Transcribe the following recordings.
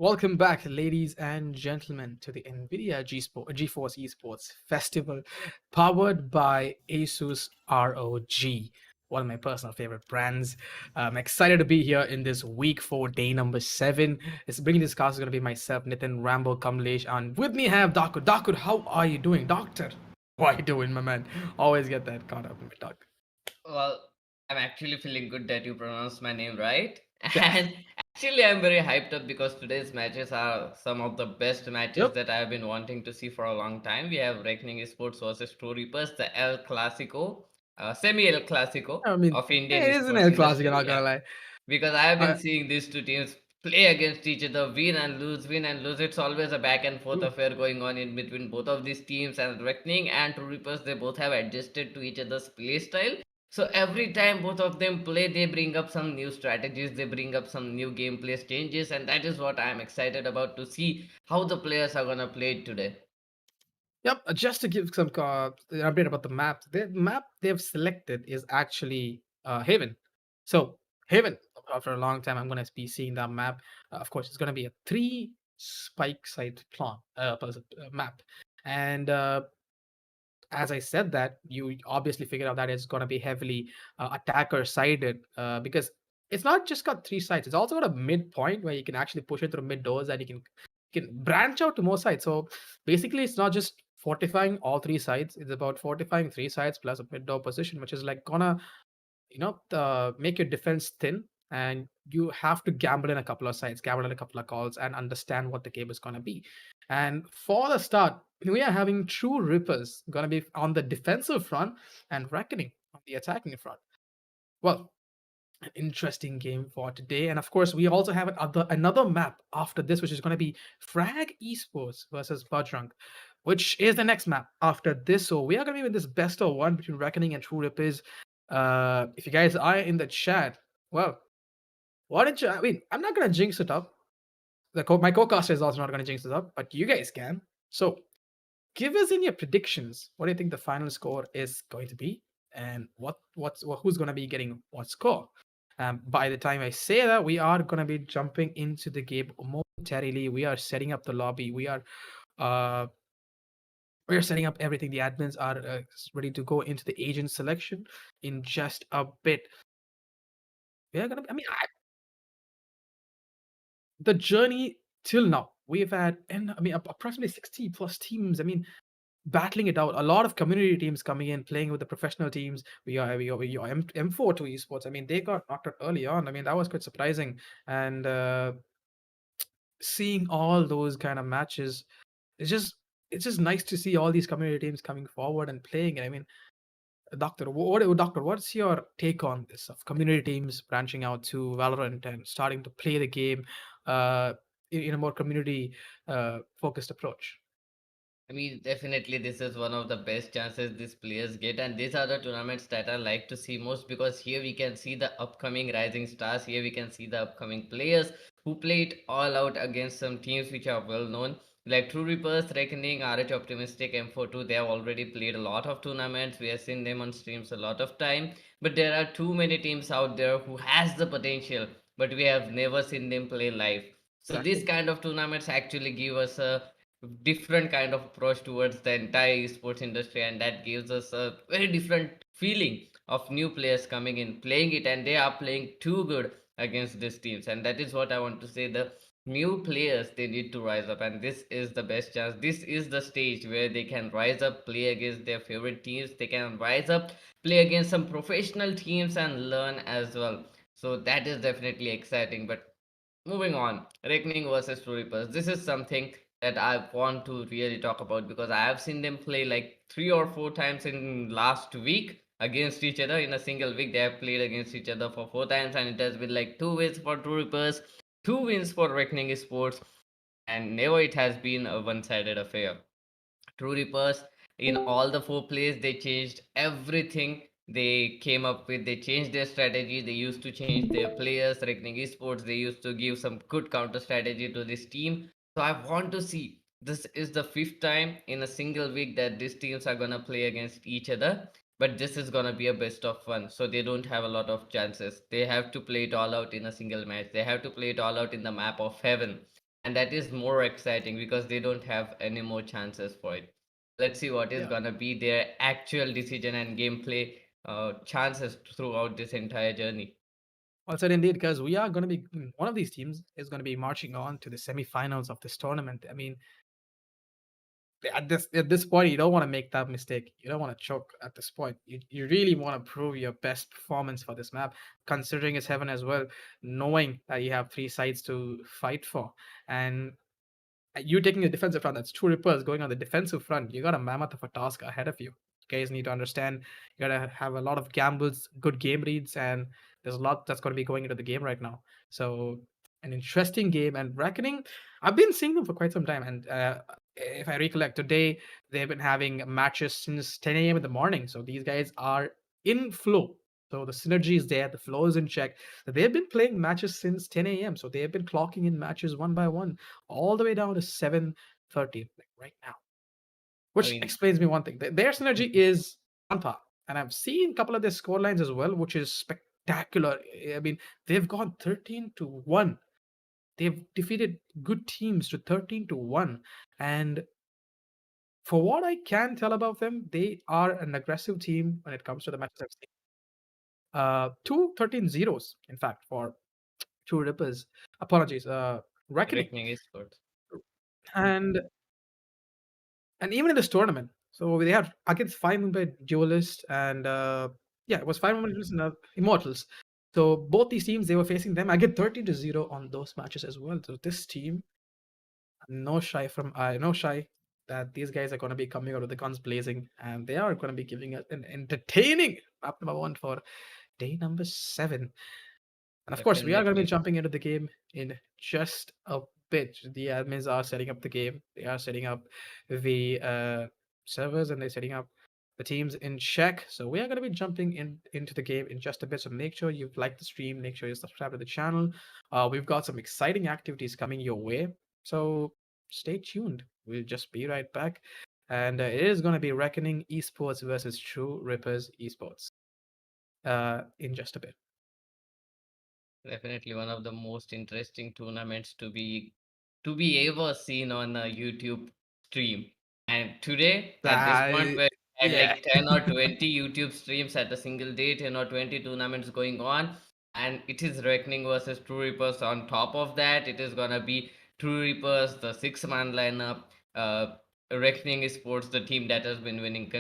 Welcome back, ladies and gentlemen, to the NVIDIA GeForce Esports Festival, powered by Asus ROG, one of my personal favorite brands. I'm excited to be here in this week 4, day number 7. It's bringing this cast is going to be myself, Nitin, Rambo, Kamlesh, and with me I have Dakud. Dakud, how are you doing, Doctor? How are you doing, my man? Always get that caught up in my talk. Well, I'm actually feeling good that you pronounced my name right. Yeah. And actually, I'm very hyped up because today's matches are some of the best matches Yep. that I've been wanting to see for a long time. We have Reckoning Esports versus True Reapers, the El Clasico, semi El Clasico I mean, of Indian it is an esports El Clasico, industry. not Yeah, gonna lie. because I have been I, seeing these two teams play against each other, win and lose, win and lose. It's always a back and forth Ooh. affair going on in between both of these teams. And Reckoning and True Reapers, they both have adjusted to each other's play style. So every time both of them play, they bring up some new strategies, they bring up some new gameplay changes, and that is what I am excited about to see how the players are gonna play it today. Yep, just to give some update about the map. The map they've selected is actually Haven. So Haven, after a long time, I'm going to be seeing that map. Of course, it's going to be a three spike site map, and as I said that, you obviously figured out that it's going to be heavily attacker sided because it's not just got three sides. It's also got a midpoint where you can actually push it through mid doors and you can branch out to more sides. So basically, it's not just fortifying all three sides. It's about fortifying three sides plus a mid door position, which is like gonna make your defense thin, and you have to gamble in a couple of sides, gamble in a couple of calls, and understand what the game is going to be. And for the start, we are having True Rippers going to be on the defensive front and Reckoning on the attacking front. Well, an interesting game for today. And of course, we also have another map after this, which is going to be Frag Esports versus Bajrang, which is the next map after this. So we are going to be in this best of one between Reckoning and True Rippers. If you guys are in the chat, well, why don't you? I mean, I'm not going to jinx it up. My co-caster is also not going to jinx it up, but you guys can. So give us in your predictions. What do you think the final score is going to be, and who's going to be getting what score? By the time I say that, we are going to be jumping into the game momentarily. We are setting up the lobby. Uh, we are setting up everything. The admins are ready to go into the agent selection in just a bit. We are gonna. I mean, the journey till now, we've had, and I mean, approximately 60 plus teams. I mean, battling it out. A lot of community teams coming in, playing with the professional teams. We are M4 to esports. I mean, they got knocked out early on. I mean, that was quite surprising. And seeing all those kind of matches, it's just it's just nice to see all these community teams coming forward and playing. And I mean, Doctor, what's your take on this of community teams branching out to Valorant and starting to play the game uh, in a more community focused approach? I mean, definitely, this is one of the best chances these players get, and these are the tournaments that I like to see most because here we can see the upcoming rising stars. Here we can see the upcoming players who play it all out against some teams which are well known, like True Reapers, Reckoning, RH Optimistic, M42. They have already played a lot of tournaments. We have seen them on streams a lot of time, but there are too many teams out there who has the potential, but we have never seen them play live. So Exactly. this kind of tournaments actually give us a different kind of approach towards the entire esports industry, and that gives us a very different feeling of new players coming in playing it, and they are playing too good against these teams. And that is what I want to say, the new players, they need to rise up, and this is the best chance, this is the stage where they can rise up, play against their favorite teams, they can rise up, play against some professional teams and learn as well. So that is definitely exciting. But moving on, Reckoning versus True Reapers. This is something that I want to really talk about because I have seen them play like 3 or 4 times in last week against each other. In a single week, they have played against each other for 4 times, and it has been like 2 wins for True Reapers, 2 wins for Reckoning Sports, and never it has been a one-sided affair. True Reapers, in all the 4 plays, they changed everything they came up with. They changed their strategy. They used to change their players. Reckoning Esports, they used to give some good counter strategy to this team. So I want to see. This is the 5th time in a single week that these teams are gonna play against each other. But this is gonna be a best of one, so they don't have a lot of chances. They have to play it all out in a single match. They have to play it all out in the map of heaven. and that is more exciting because they don't have any more chances for it. Let's see what is Yeah. gonna be their actual decision and gameplay chances throughout this entire journey. Well said indeed, because we are going to be one of these teams is going to be marching on to the semifinals of this tournament. I mean, at this point, you don't want to make that mistake. You don't want to choke at this point. You really want to prove your best performance for this map, considering it's heaven as well, knowing that you have three sides to fight for, and you taking the defensive front. That's two Rippers going on the defensive front. You got a mammoth of a task ahead of you. You guys need to understand. You gotta have a lot of gambles, good game reads, and there's a lot that's going to be going into the game right now. So an interesting game and Reckoning. I've been seeing them for quite some time, and if I recollect, today they've been having matches since 10 a.m. in the morning. So these guys are in flow. So the synergy is there, the flow is in check. They've been playing matches since 10 a.m. So they've been clocking in matches one by one all the way down to 7:30 like right now, I which mean, explains me one thing. Their synergy is on par. And I've seen a couple of their score lines as well, which is spectacular. I mean, they've gone 13-1. They've defeated good teams to 13-1. And for what I can tell about them, they are an aggressive team when it comes to the matches I've seen. Two 13 zeros, in fact, for two Rippers. Apologies. Reckoning. Reckoning Esports. And even in this tournament, so they had against five Mumbai duelists and yeah, it was five Mumbai duelists and Immortals. So both these teams they were facing them. I get 13-0 on those matches as well. So this team, no shy that these guys are going to be coming out with the guns blazing, and they are going to be giving us an entertaining map number one for day number 7. And of course, we are going to be Definitely. jumping into the game in just a bit. The admins are setting up the game. They are setting up the servers and they're setting up the teams in check. So we are going to be jumping into the game in just a bit. So make sure you've liked the stream. Make sure you subscribe to the channel. We've got some exciting activities coming your way. So stay tuned. We'll just be right back. And it is going to be Reckoning Esports versus True Rippers Esports in just a bit. Definitely one of the most interesting tournaments to be ever seen on a YouTube stream. And today, at this point, Uh, where we had yeah. like 10 or 20 YouTube streams at a single day, 10 or 20 tournaments going on, and it is Reckoning versus True Reapers. On top of that, it is gonna be True Reapers, the six-man lineup. Reckoning Sports, the team that has been winning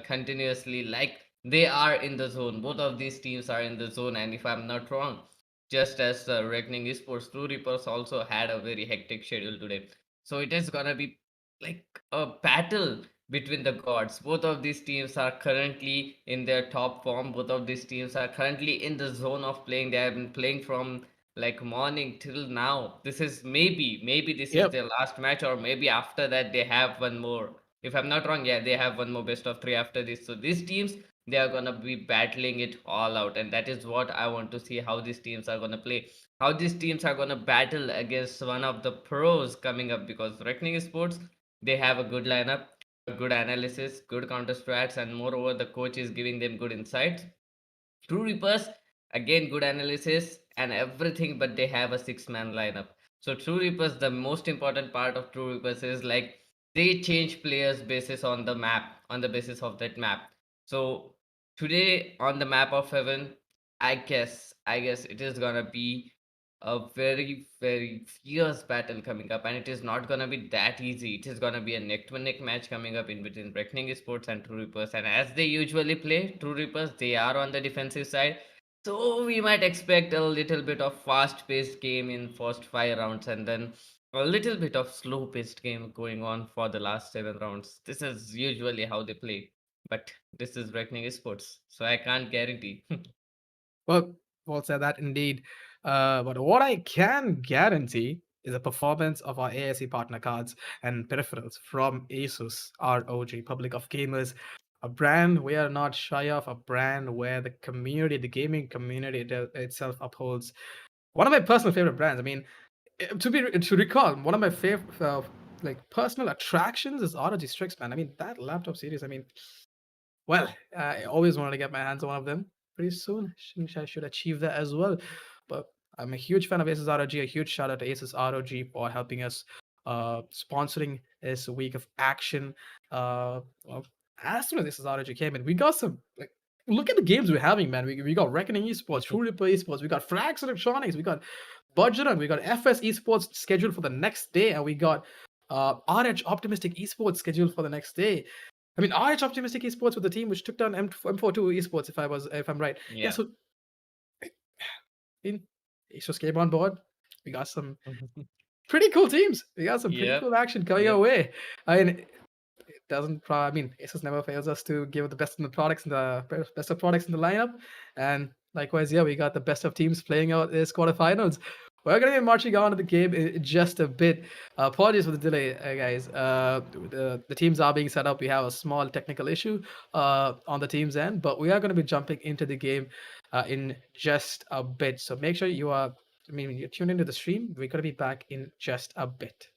continuously, like they are in the zone. Both of these teams are in the zone, and if I'm not wrong, just as the Reckoning Esports, True Reapers also had a very hectic schedule today. So it is gonna be like a battle between the gods. Both of these teams are currently in their top form. Both of these teams are currently in the zone of playing. They have been playing from like morning till now. This is maybe this is Yep. their last match, or maybe after that they have one more. If I'm not wrong, yeah, they have one more best of three after this. So these teams, they are gonna be battling it all out, and that is what I want to see, how these teams are gonna play, how these teams are gonna battle against one of the pros coming up, because Reckoning Sports, they have a good lineup, a good analysis, good counter strats, and moreover the coach is giving them good insights. True Reapers, again, good analysis and everything, but they have a six-man lineup. So True Reapers, the most important part of True Reapers is like they change players basis on the map, on the basis of that map. So today on the map of heaven, I guess it is gonna be a very fierce battle coming up, and it is not gonna be that easy. It is gonna be a neck to neck match coming up in between Reckoning Sports and True Reapers. And as they usually play, True Reapers, they are on the defensive side. So we might expect a little bit of fast paced game in first 5 rounds, and then a little bit of slow paced game going on for the last 7 rounds. This is usually how they play. But this is Reckoning Sports, so I can't guarantee. Well, well said that indeed. But what I can guarantee is the performance of our ASE partner cards and peripherals from ASUS, our OG Public of Gamers, a brand we are not shy of, a brand where the community, the gaming community itself upholds. One of my personal favorite brands. I mean, to recall, one of my favorite like personal attractions is ROG Strix, man. I mean, that laptop series. I mean, well, I always wanted to get my hands on one of them pretty soon. I should achieve that as well. But I'm a huge fan of Aces ROG. A huge shout out to Aces ROG for helping us sponsoring this week of action. Well, as soon as Aces ROG came in, we got some like look at the games we're having, man. We got Reckoning Esports, True Ripper Esports, we got Frax Electronics, we got Budgetrun, we got FS Esports scheduled for the next day, and we got RH Optimistic Esports scheduled for the next day. I mean, RH Optimistic Esports with the team which took down M42 Esports, if I'm right. Yeah, Yeah. so in Asus came on board. We got some pretty cool teams. We got some pretty Yep. cool action coming our Yep. way. I mean, it doesn't. I mean, Asus never fails us to give the best in the products and the best of products in the lineup. And likewise, yeah, we got the best of teams playing out this quarterfinals. We're gonna be marching on to the game in just a bit. Apologies for the delay, guys. The teams are being set up. We have a small technical issue on the team's end, but we are going to be jumping into the game in just a bit. So make sure you are. I mean, when you tune into the stream, we're going to be back in just a bit.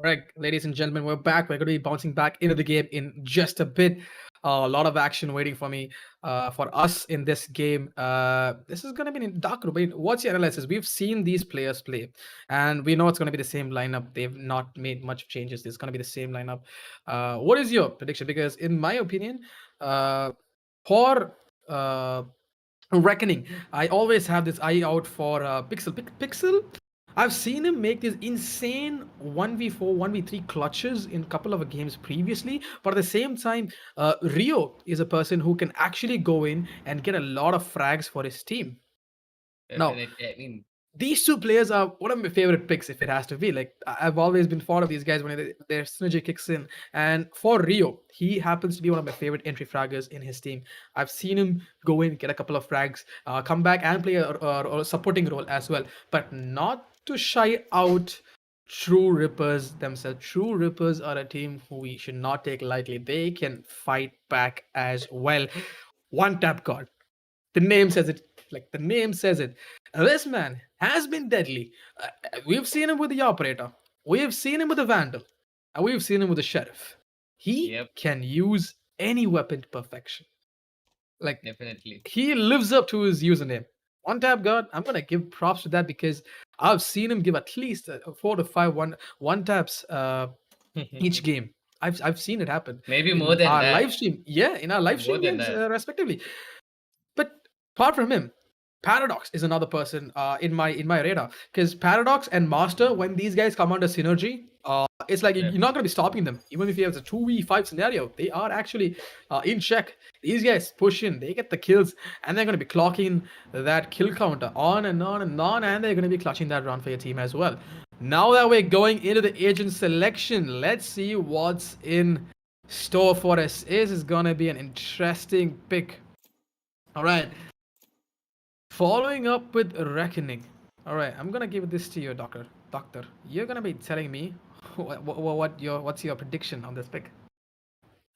All right, ladies and gentlemen, we're back. We're going to be bouncing back into the game in just a bit. A lot of action waiting for me, for us in this game. This is going to be in dark room. I mean, what's your analysis? We've seen these players play, and we know it's going to be the same lineup. They've not made much changes. It's going to be the same lineup. What is your prediction? Because in my opinion, for Reckoning, I always have this eye out for Pixel. Pixel, I've seen him make these insane 1v4, 1v3 clutches in a couple of games previously. But at the same time, Rio is a person who can actually go in and get a lot of frags for his team. Now, Definitely. I mean, these two players are one of my favorite picks if it has to be. Like, I've always been fond of these guys when their synergy kicks in. And for Rio, he happens to be one of my favorite entry fraggers in his team. I've seen him go in, get a couple of frags, come back and play a supporting role as well, but not to shy out True Rippers themselves. True Rippers are a team who we should not take lightly. They can fight back as well. One tap god. The name says it. Like the name says it. This man has been deadly. We've seen him with the operator. We've seen him with the vandal. And we've seen him with the sheriff. He Yep, can use any weapon to perfection. Like definitely. he lives up to his username. One tap god. I'm gonna give props to that because I've seen him give at least 4 to 5 one taps each game. I've seen it happen Maybe more in than our live that. stream. Yeah, in our live More stream than games, that. respectively. But apart from him, Paradox is another person in my radar because Paradox and Master, when these guys come under synergy, it's like Yep. you're not going to be stopping them. Even if you have a 2v5 scenario, they are actually in check. These guys push in, they get the kills, and they're going to be clocking that kill counter on and on and on, and they're going to be clutching that run for your team as well. Now that we're going into the agent selection, let's see what's in store for us. This is going to be an interesting pick. All right. Following up with Reckoning. All right, I'm gonna give this to you, Doctor. Doctor, you're gonna be telling me what's your prediction on this pick?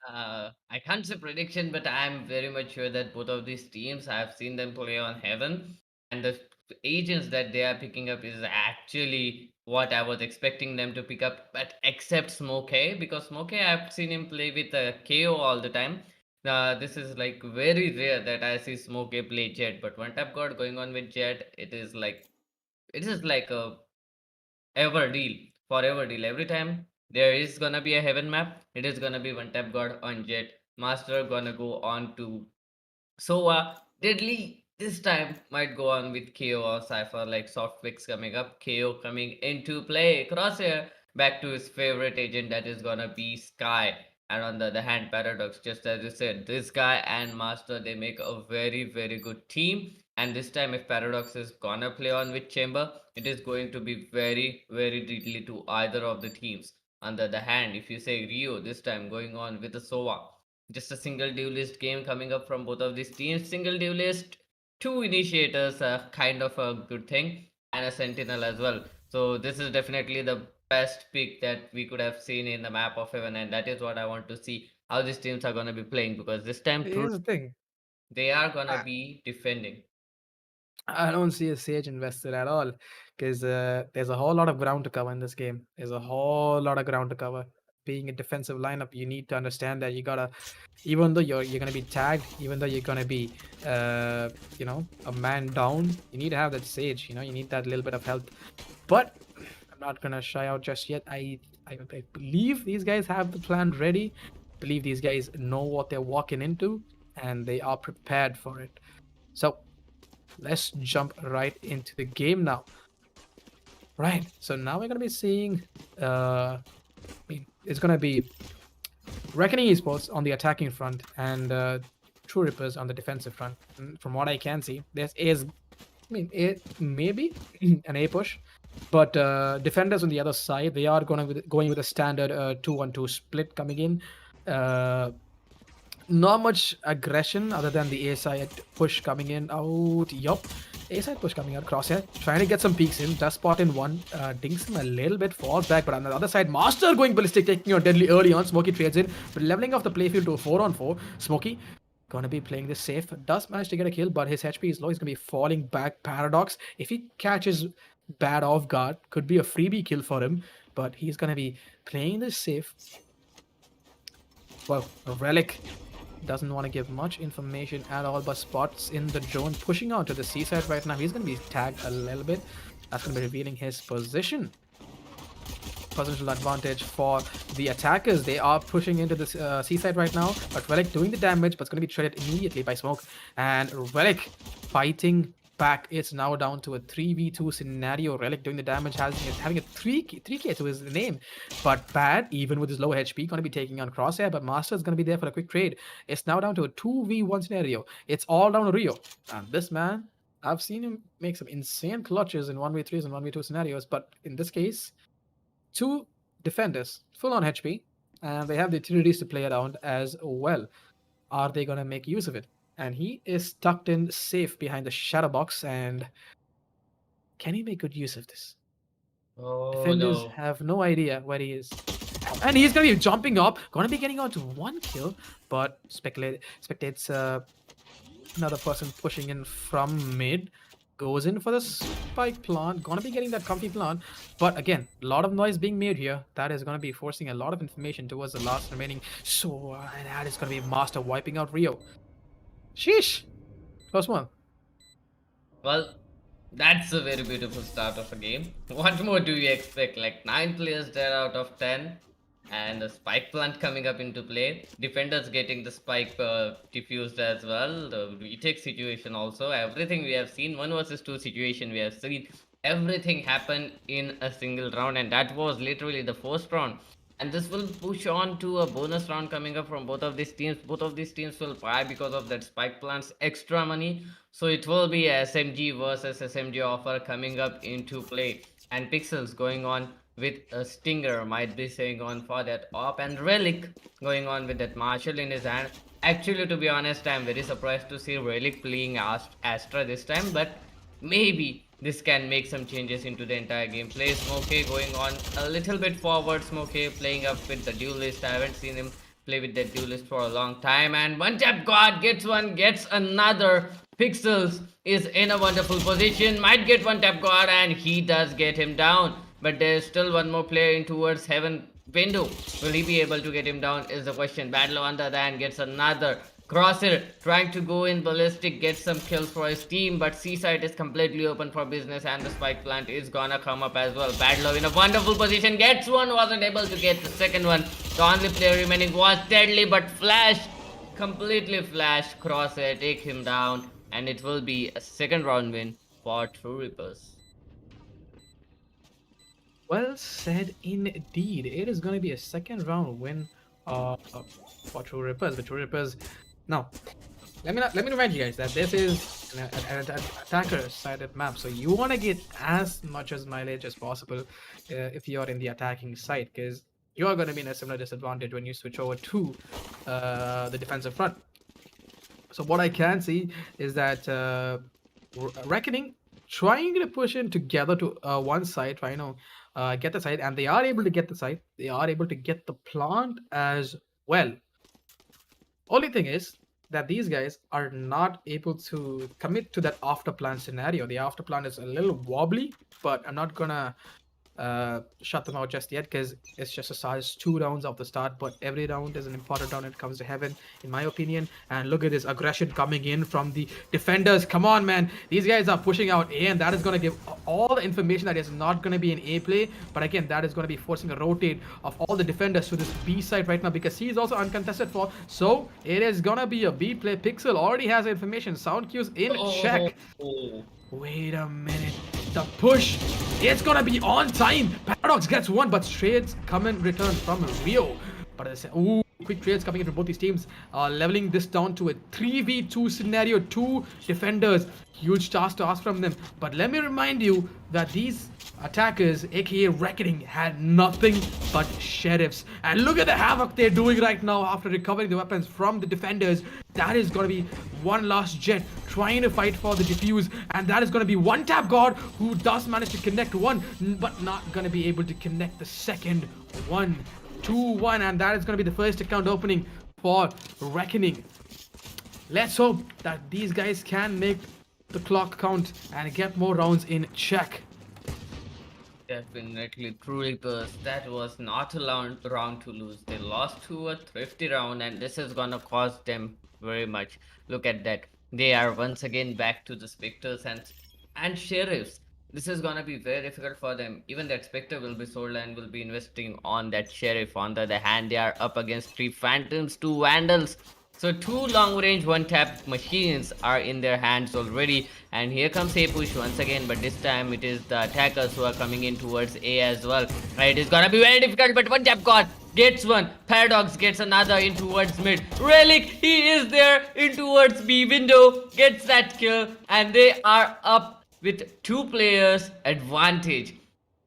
I can't say prediction, but I'm very much sure that both of these teams, I've seen them play on Heaven, and the agents that they are picking up is actually what I was expecting them to pick up, but except Smoke, because Smoke, I've seen him play with KO all the time. This is like very rare that I see Smoke play Jet, but one tap god going on with Jet, it is like a ever deal, forever deal. Every time there is gonna be a heaven map, it is gonna be one tap god on Jet. Master gonna go on to Sova. Deadly this time might go on with KO or Cypher, like soft picks coming up. KO coming into play. Crosshair back to his favorite agent, that is gonna be Sky. And on the other hand, Paradox, just as you said, this guy and Master, they make a very, very good team. And this time, if Paradox is gonna play on with Chamber, it is going to be very, very deadly to either of the teams. On the other hand, if you say Rio this time going on with the Sova, just a single duelist game coming up from both of these teams. Single duelist, two initiators, kind of a good thing, and a sentinel as well. So this is definitely the best pick that we could have seen in the map of heaven, and that is what I want to see how these teams are gonna be playing, because this time through Here's the thing. they are gonna I, be defending. I don't see a Sage invested at all because there's a whole lot of ground to cover in this game. There's a whole lot of ground to cover. Being a defensive lineup, you need to understand that you gotta, even though you're gonna be tagged, even though you're gonna be, uh, a man down, you need to have that Sage. You need that little bit of health. But I'm not gonna shy out just yet. I believe these guys have the plan ready. Believe these guys know what they're walking into, and they are prepared for it. So let's jump right into the game now. Right. So now we're gonna be seeing. It's gonna be Reckoning Esports on the attacking front and True Rippers on the defensive front. And from what I can see, there's A maybe an A push, but defenders on the other side, they are going with a standard 2-1-2 split coming in. Uh, Not much aggression other than the A side push coming in out. Yup. A side push coming out. Crosshair trying to get some peeks in. Does spot in one. Dinks him a little bit. Falls back. But on the other side, Master going ballistic, taking out deadly early on. Smokey trades in. But leveling off the playfield to a 4-on-4. Smokey gonna be playing this safe. Does manage to get a kill, but his HP is low. He's gonna be falling back. Paradox. If he catches bad off guard, could be a freebie kill for him. But he's gonna be playing this safe. Well, a relic doesn't want to give much information at all, but spots in the drone pushing out to the seaside right now. He's going to be tagged a little bit. That's going to be revealing his position. Positional advantage for the attackers. They are pushing into the seaside right now, but Relic doing the damage, but it's going to be shredded immediately by Smoke. And Relic fighting back. It's now down to a 3v2 scenario. Relic doing the damage, having a 3k to his name, but Bad, even with his low HP, going to be taking on Crosshair, but Master is going to be there for a quick trade. It's now down to a 2v1 scenario. It's all down to Rio. And this man, I've seen him make some insane clutches in 1v3s and 1v2 scenarios, but in this case, two defenders, full on HP, and they have the utilities to play around as well. Are they going to make use of it? And he is tucked in safe behind the shadow box. And can he make good use of this? Oh Defenders no. have no idea where he is. And he's gonna be jumping up, gonna be getting out to one kill, but spectates another person pushing in from mid, goes in for the spike plant, gonna be getting that comfy plant. But again, a lot of noise being made here. That is gonna be forcing a lot of information towards the last remaining. So, and that is gonna be Master wiping out Rio. Sheesh, close one. Well, that's a very beautiful start of a game. What more do you expect? Like 9 players there out of 10, and a spike plant coming up into play. Defenders getting the spike diffused as well. The retake situation also. Everything we have seen, 1 versus 2 situation we have seen. Everything happened in a single round, and that was literally the first round. And this will push on to a bonus round coming up from both of these teams. Both of these teams will buy because of that spike plant's extra money. So it will be a SMG versus SMG offer coming up into play. And Pixels going on with a Stinger might be staying on for that op, and Relic going on with that Marshall in his hand. Actually, to be honest, I'm very surprised to see Relic playing Astra this time, but maybe this can make some changes into the entire gameplay. Smokey going on a little bit forward. Smokey playing up with the duelist. I haven't seen him play with that duelist for a long time. And one tap god gets one, gets another. Pixels is in a wonderful position. Might get one tap god, and he does get him down. But there's still one more player in towards heaven window. Will he be able to get him down is the question. Battle on the other hand gets another. Crosshair trying to go in ballistic, get some kills for his team, but Seaside is completely open for business, and the spike plant is gonna come up as well. Badlow in a wonderful position, gets one, wasn't able to get the second one. The only player remaining was Deadly, but Flash, completely Flash. Crosshair take him down, and it will be a second round win for True Reapers. Well said indeed. It is going to be a second round win uh, for True Rippers. The True Rippers. Now, let me remind you guys that this is an attacker-sided map, so you want to get as much as mileage as possible if you're in the attacking side, because you are going to be in a similar disadvantage when you switch over to the defensive front. So what I can see is that Reckoning trying to push in together to one side, trying to get the side, and they are able to get the side. They are able to get the plant as well. Only thing is that these guys are not able to commit to that after plan scenario. The after plan is a little wobbly, but I'm not gonna shut them out just yet because it's just a size 2 rounds of the start, but every round is an important round when it comes to heaven, in my opinion. And look at this aggression coming in from the defenders. Come on, man, these guys are pushing out A, and that is going to give all the information that is not going to be an A play, but again, that is going to be forcing a rotate of all the defenders to this B side right now, because C is also uncontested for, so it is going to be a B play. Pixel already has information, sound cues in check. Oh. Wait a minute. The push, it's gonna be on time. Paradox gets one, but trades come in return from Rio. But quick trades coming in from both these teams, leveling this down to a 3v2 scenario. 2 defenders, huge task to ask from them. But let me remind you that these attackers, aka Reckoning, had nothing but sheriffs. And look at the havoc they're doing right now after recovering the weapons from the defenders. That is going to be one last jet trying to fight for the defuse, and that is going to be one tap god who does manage to connect one, but not going to be able to connect the second one. 2-1, and that is going to be the first account opening for Reckoning. Let's hope that these guys can make the clock count and get more rounds in check. Definitely, True Reapers. That was not a round to lose. They lost to a thrifty round, and this is gonna cost them very much. Look at that. They are once again back to the Spectres and Sheriffs. This is gonna be very difficult for them. Even that Spectre will be sold and will be investing on that Sheriff. On the other hand, they are up against 3 Phantoms, 2 Vandals. So 2 long range 1 tap machines are in their hands already, and here comes A push once again, but this time it is the attackers who are coming in towards A as well. Right, it's gonna be very difficult, but 1 tap god gets one, Paradox gets another in towards mid. Relic, he is there in towards B window, gets that kill, and they are up with 2 players advantage.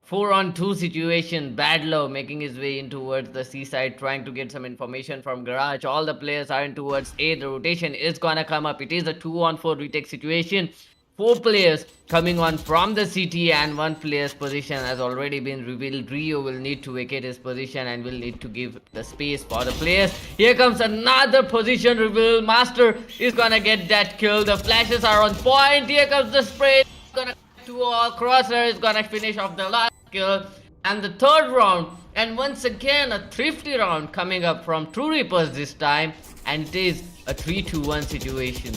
4-on-2 situation. Badlow making his way in towards the seaside, trying to get some information from Garage. All the players are in towards A. The rotation is gonna come up. It is a 2-on-4 retake situation. 4 players coming on from the city, and 1 player's position has already been revealed. Rio will need to vacate his position and will need to give the space for the players. Here comes another position reveal. Master is gonna get that kill. The flashes are on point. Here comes the spray. Gonna to all. Crosshair is gonna finish off the last kill. And the third round, and once again a thrifty round coming up from True Reapers this time, and it is a 3-2-1 situation.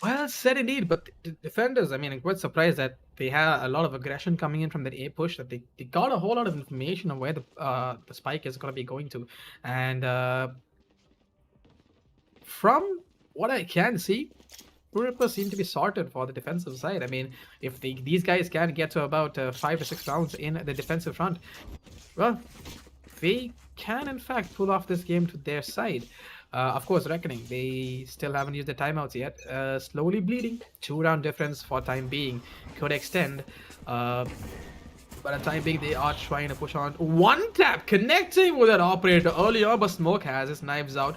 Well said indeed, but the defenders, I mean, I'm quite surprised that they had a lot of aggression coming in from that A push, that they got a whole lot of information on where the spike is going to be going to. And from what I can see, Rippers seem to be sorted for the defensive side. I mean, if these guys can get to about 5 to 6 rounds in the defensive front, well, they can in fact pull off this game to their side. Of course, Reckoning, they still haven't used the timeouts yet. Slowly bleeding. 2-round difference for time being could extend. By the time being, they are trying to push on. One tap connecting with that operator earlier, but Smoke has his knives out.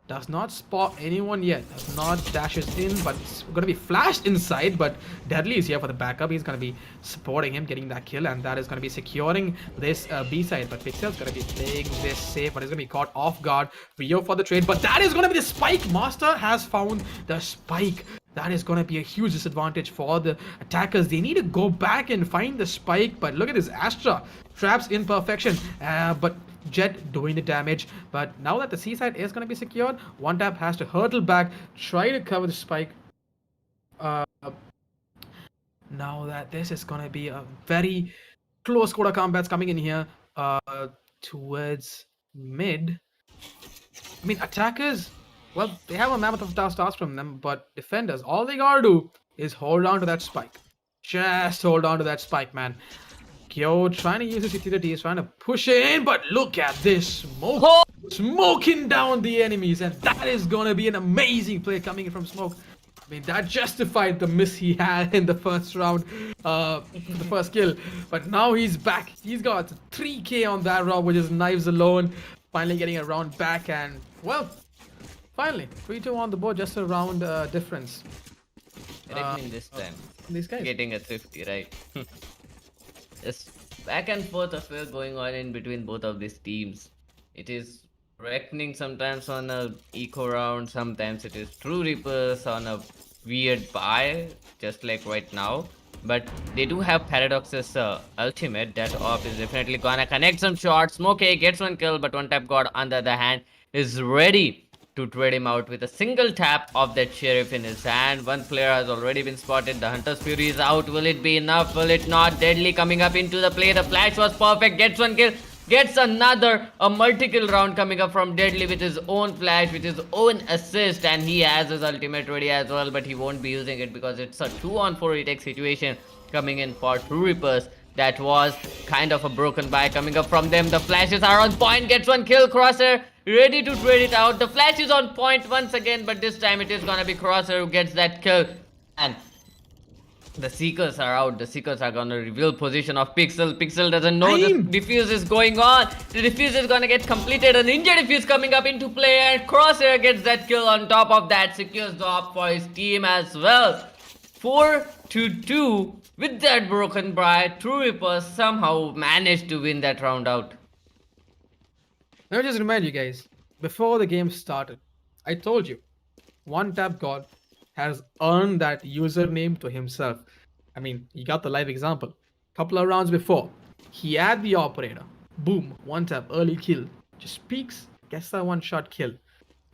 Does not spot anyone yet. Does not dashes in, but it's going to be flashed inside. But Deadly is here for the backup. He's going to be supporting him, getting that kill, and that is going to be securing this B side. But Pixel's going to be playing this safe, but he's going to be caught off guard. Rio for the trade, but that is going to be the spike. Master has found the spike. That is going to be a huge disadvantage for the attackers. They need to go back and find the spike, but look at this Astra. Traps in perfection, but Jet doing the damage. But now that the C side is going to be secured, One Tap has to hurtle back, try to cover the spike. Now that this is going to be a very close quarter combats coming in here towards mid. I mean, attackers, well, they have a mammoth of stars from them, but defenders, all they gotta do is hold on to that spike. Just hold on to that spike, man. Kyo trying to use his utility, is trying to push in, but look at this smoke. Smoking down the enemies, and that is gonna be an amazing play coming in from Smoke. I mean, that justified the miss he had in the first round, the first kill. But now he's back. He's got 3k on that round with his knives alone. Finally getting a round back, and, well, finally, 3-2 on the board, just a round difference. Reckoning this time. These guys. Getting a thrifty, right? Just back and forth affair going on in between both of these teams. It is Reckoning sometimes on a eco round, sometimes it is True Reapers on a weird buy, just like right now. But they do have Paradox's ultimate. That off is definitely gonna connect some shots. Smoke gets 1 kill, but One Tap God on the other hand is ready to trade him out with a single tap of that sheriff in his hand. 1 player has already been spotted. The Hunter's Fury is out. Will it be enough? Will it not? Deadly coming up into the play. The flash was perfect. Gets 1 kill. Gets another, a multi-kill round coming up from Deadly with his own flash, with his own assist, and he has his ultimate ready as well, but he won't be using it because it's a 2-on-4 retake situation coming in for True Reapers. That was kind of a broken buy coming up from them. The flashes are on point, gets 1 kill. Crosshair ready to trade it out. The flash is on point once again, but this time it is gonna be Crosshair who gets that kill. And the Seekers are out. The Seekers are gonna reveal position of Pixel. Pixel doesn't know the defuse is going on. The defuse is gonna get completed. A ninja defuse coming up into play, and Crosshair gets that kill on top of that. Secures the op for his team as well. 4-2 with that broken buy. True Reapers somehow managed to win that round out. Let me just remind you guys, before the game started, I told you, One Tap God has earned that username to himself. I mean, you got the live example. Couple of rounds before, he had the operator. Boom, 1 tap, early kill. Just peeks, gets that 1-shot kill.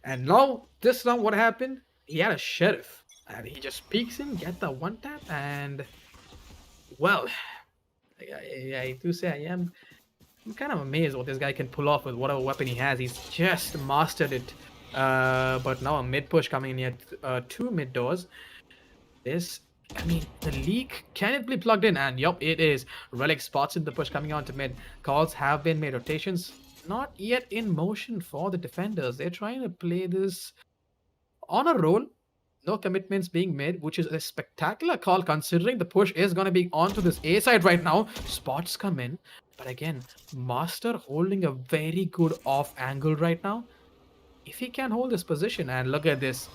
And now, this round, what happened? He had a sheriff. And he just peeks in, get the 1 tap, and, well, I do say I'm kind of amazed what this guy can pull off with whatever weapon he has. He's just mastered it. But now a mid push coming in here, 2 mid doors. This, I mean, the leak, can it be plugged in? And yup, it is. Relic spots in the push coming on to mid. Calls have been made. Rotations not yet in motion for the defenders. They're trying to play this on a roll. No commitments being made, which is a spectacular call considering the push is going to be onto this A side right now. Spots come in. But again, Master holding a very good off angle right now. if he can hold this position, and look at this.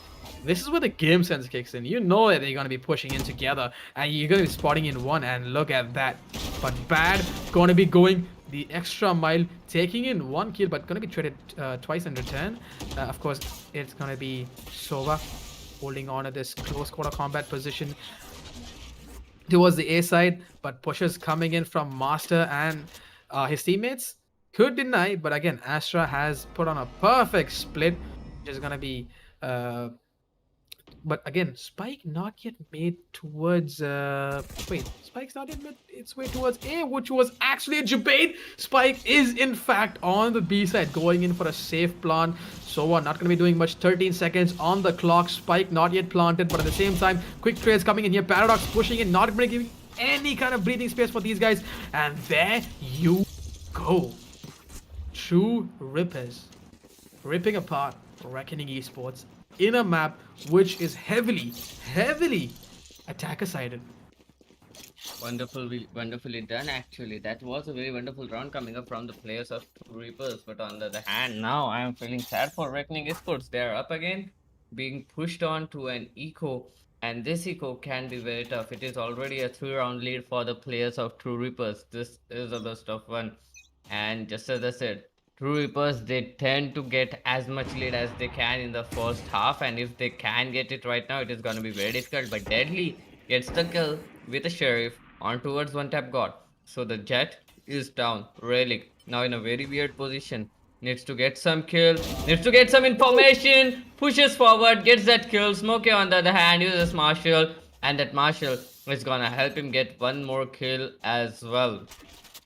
This is where the game sense kicks in. You know that they're going to be pushing in together, and you're going to be spotting in one, and look at that. But Bad going to be going the extra mile, taking in one kill, but going to be traded twice in return. Of course, it's going to be Sova holding on to this close quarter combat position towards the A side, but pushes coming in from Master and his teammates could deny, but again, Astra has put on a perfect split, which is gonna be. But again, Spike not yet made towards. Wait, Spike's not yet made its way towards A, which was actually a debate. Spike is in fact on the B side, going in for a safe plant. Sova not gonna be doing much. 13 seconds on the clock. Spike not yet planted, but at the same time, quick trades coming in here. Paradox pushing in, not gonna give any kind of breathing space for these guys. And there you go. True Rippers ripping apart Reckoning Esports in a map which is heavily attacker-sided. Wonderfully done. Actually, that was a very wonderful round coming up from the players of True Reapers. But on the other hand, now I am feeling sad for Reckoning Esports. They are up again, being pushed on to an eco, and this eco can be very tough. It is already a 3-round lead for the players of True Reapers. This is a best of one, and just as I said, True Reapers, they tend to get as much lead as they can in the first half, and if they can get it right now, it is going to be very difficult. But Deadly gets the kill with a Sheriff on towards one tap God. So the Jet is down. Relic now in a very weird position. Needs to get some kill, needs to get some information, pushes forward, gets that kill. Smokey on the other hand uses Marshall, and that Marshall is gonna help him get one more kill as well.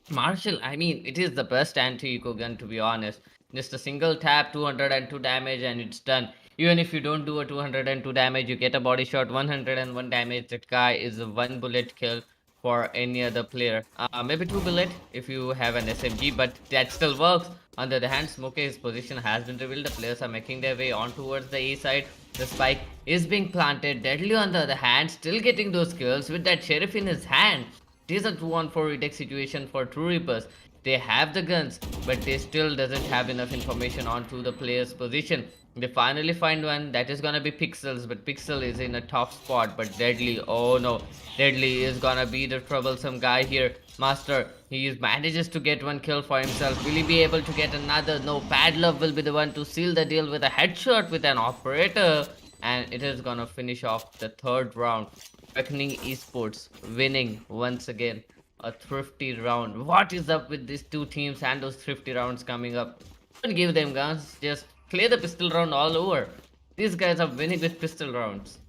Marshall, I mean, it is the best anti-eco gun, to be honest. Just a single tap, 202 damage, and it's done. Even if you don't do a 202 damage, you get a body shot, 101 damage. That guy is a 1 bullet kill for any other player. Maybe 2 bullet if you have an SMG, but that still works. On the other hand, Smokey's position has been revealed. The players are making their way on towards the A side. The spike is being planted. Deadly, on the other hand, still getting those kills with that Sheriff in his hand. It is a 2-on-4 retake situation for True Reapers. They have the guns, but they still doesn't have enough information onto the player's position. They finally find one. That is gonna be Pixels, but Pixel is in a tough spot. But Deadly, oh no, Deadly is gonna be the troublesome guy here. Master, he manages to get one kill for himself. Will he be able to get another? No, Bad Love will be the one to seal the deal with a headshot with an operator. And it is gonna finish off the third round. Reckoning Esports winning once again. A thrifty round. What is up with these two teams and those thrifty rounds coming up? Don't give them guns, just clear the pistol round all over. These guys are winning with pistol rounds.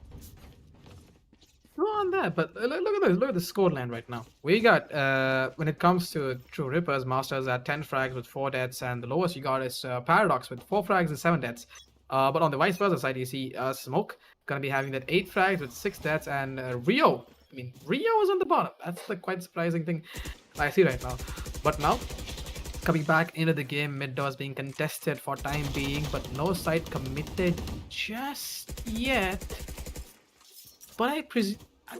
Go on that, but look at this. Look at the scoreline right now. We got when it comes to True Rippers, Masters at 10 frags with 4 deaths, and the lowest you got is Paradox with 4 frags and 7 deaths. But on the vice versa side, you see Smoke gonna be having that 8 frags with 6 deaths, and Rio. I mean, Rio is on the bottom. That's the quite surprising thing I see right now. But now, coming back into the game, mid doors being contested for time being, but no side committed just yet. But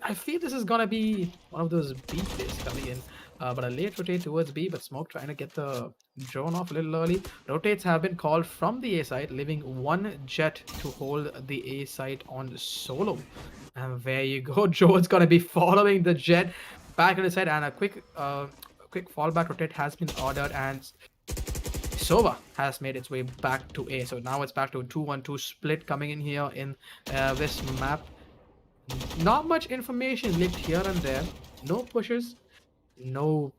I feel this is gonna be one of those B plays coming in. But a late rotate towards B, but Smoke trying to get the drone off a little early. Rotates have been called from the A side, leaving one Jet to hold the A side on solo. And there you go. Joe's gonna be following the Jet back on the side, and a quick fallback rotate has been ordered, and Sova has made its way back to A. So now it's back to a 2-1-2 split coming in here in this map. Not much information leaked here and there. No pushes. No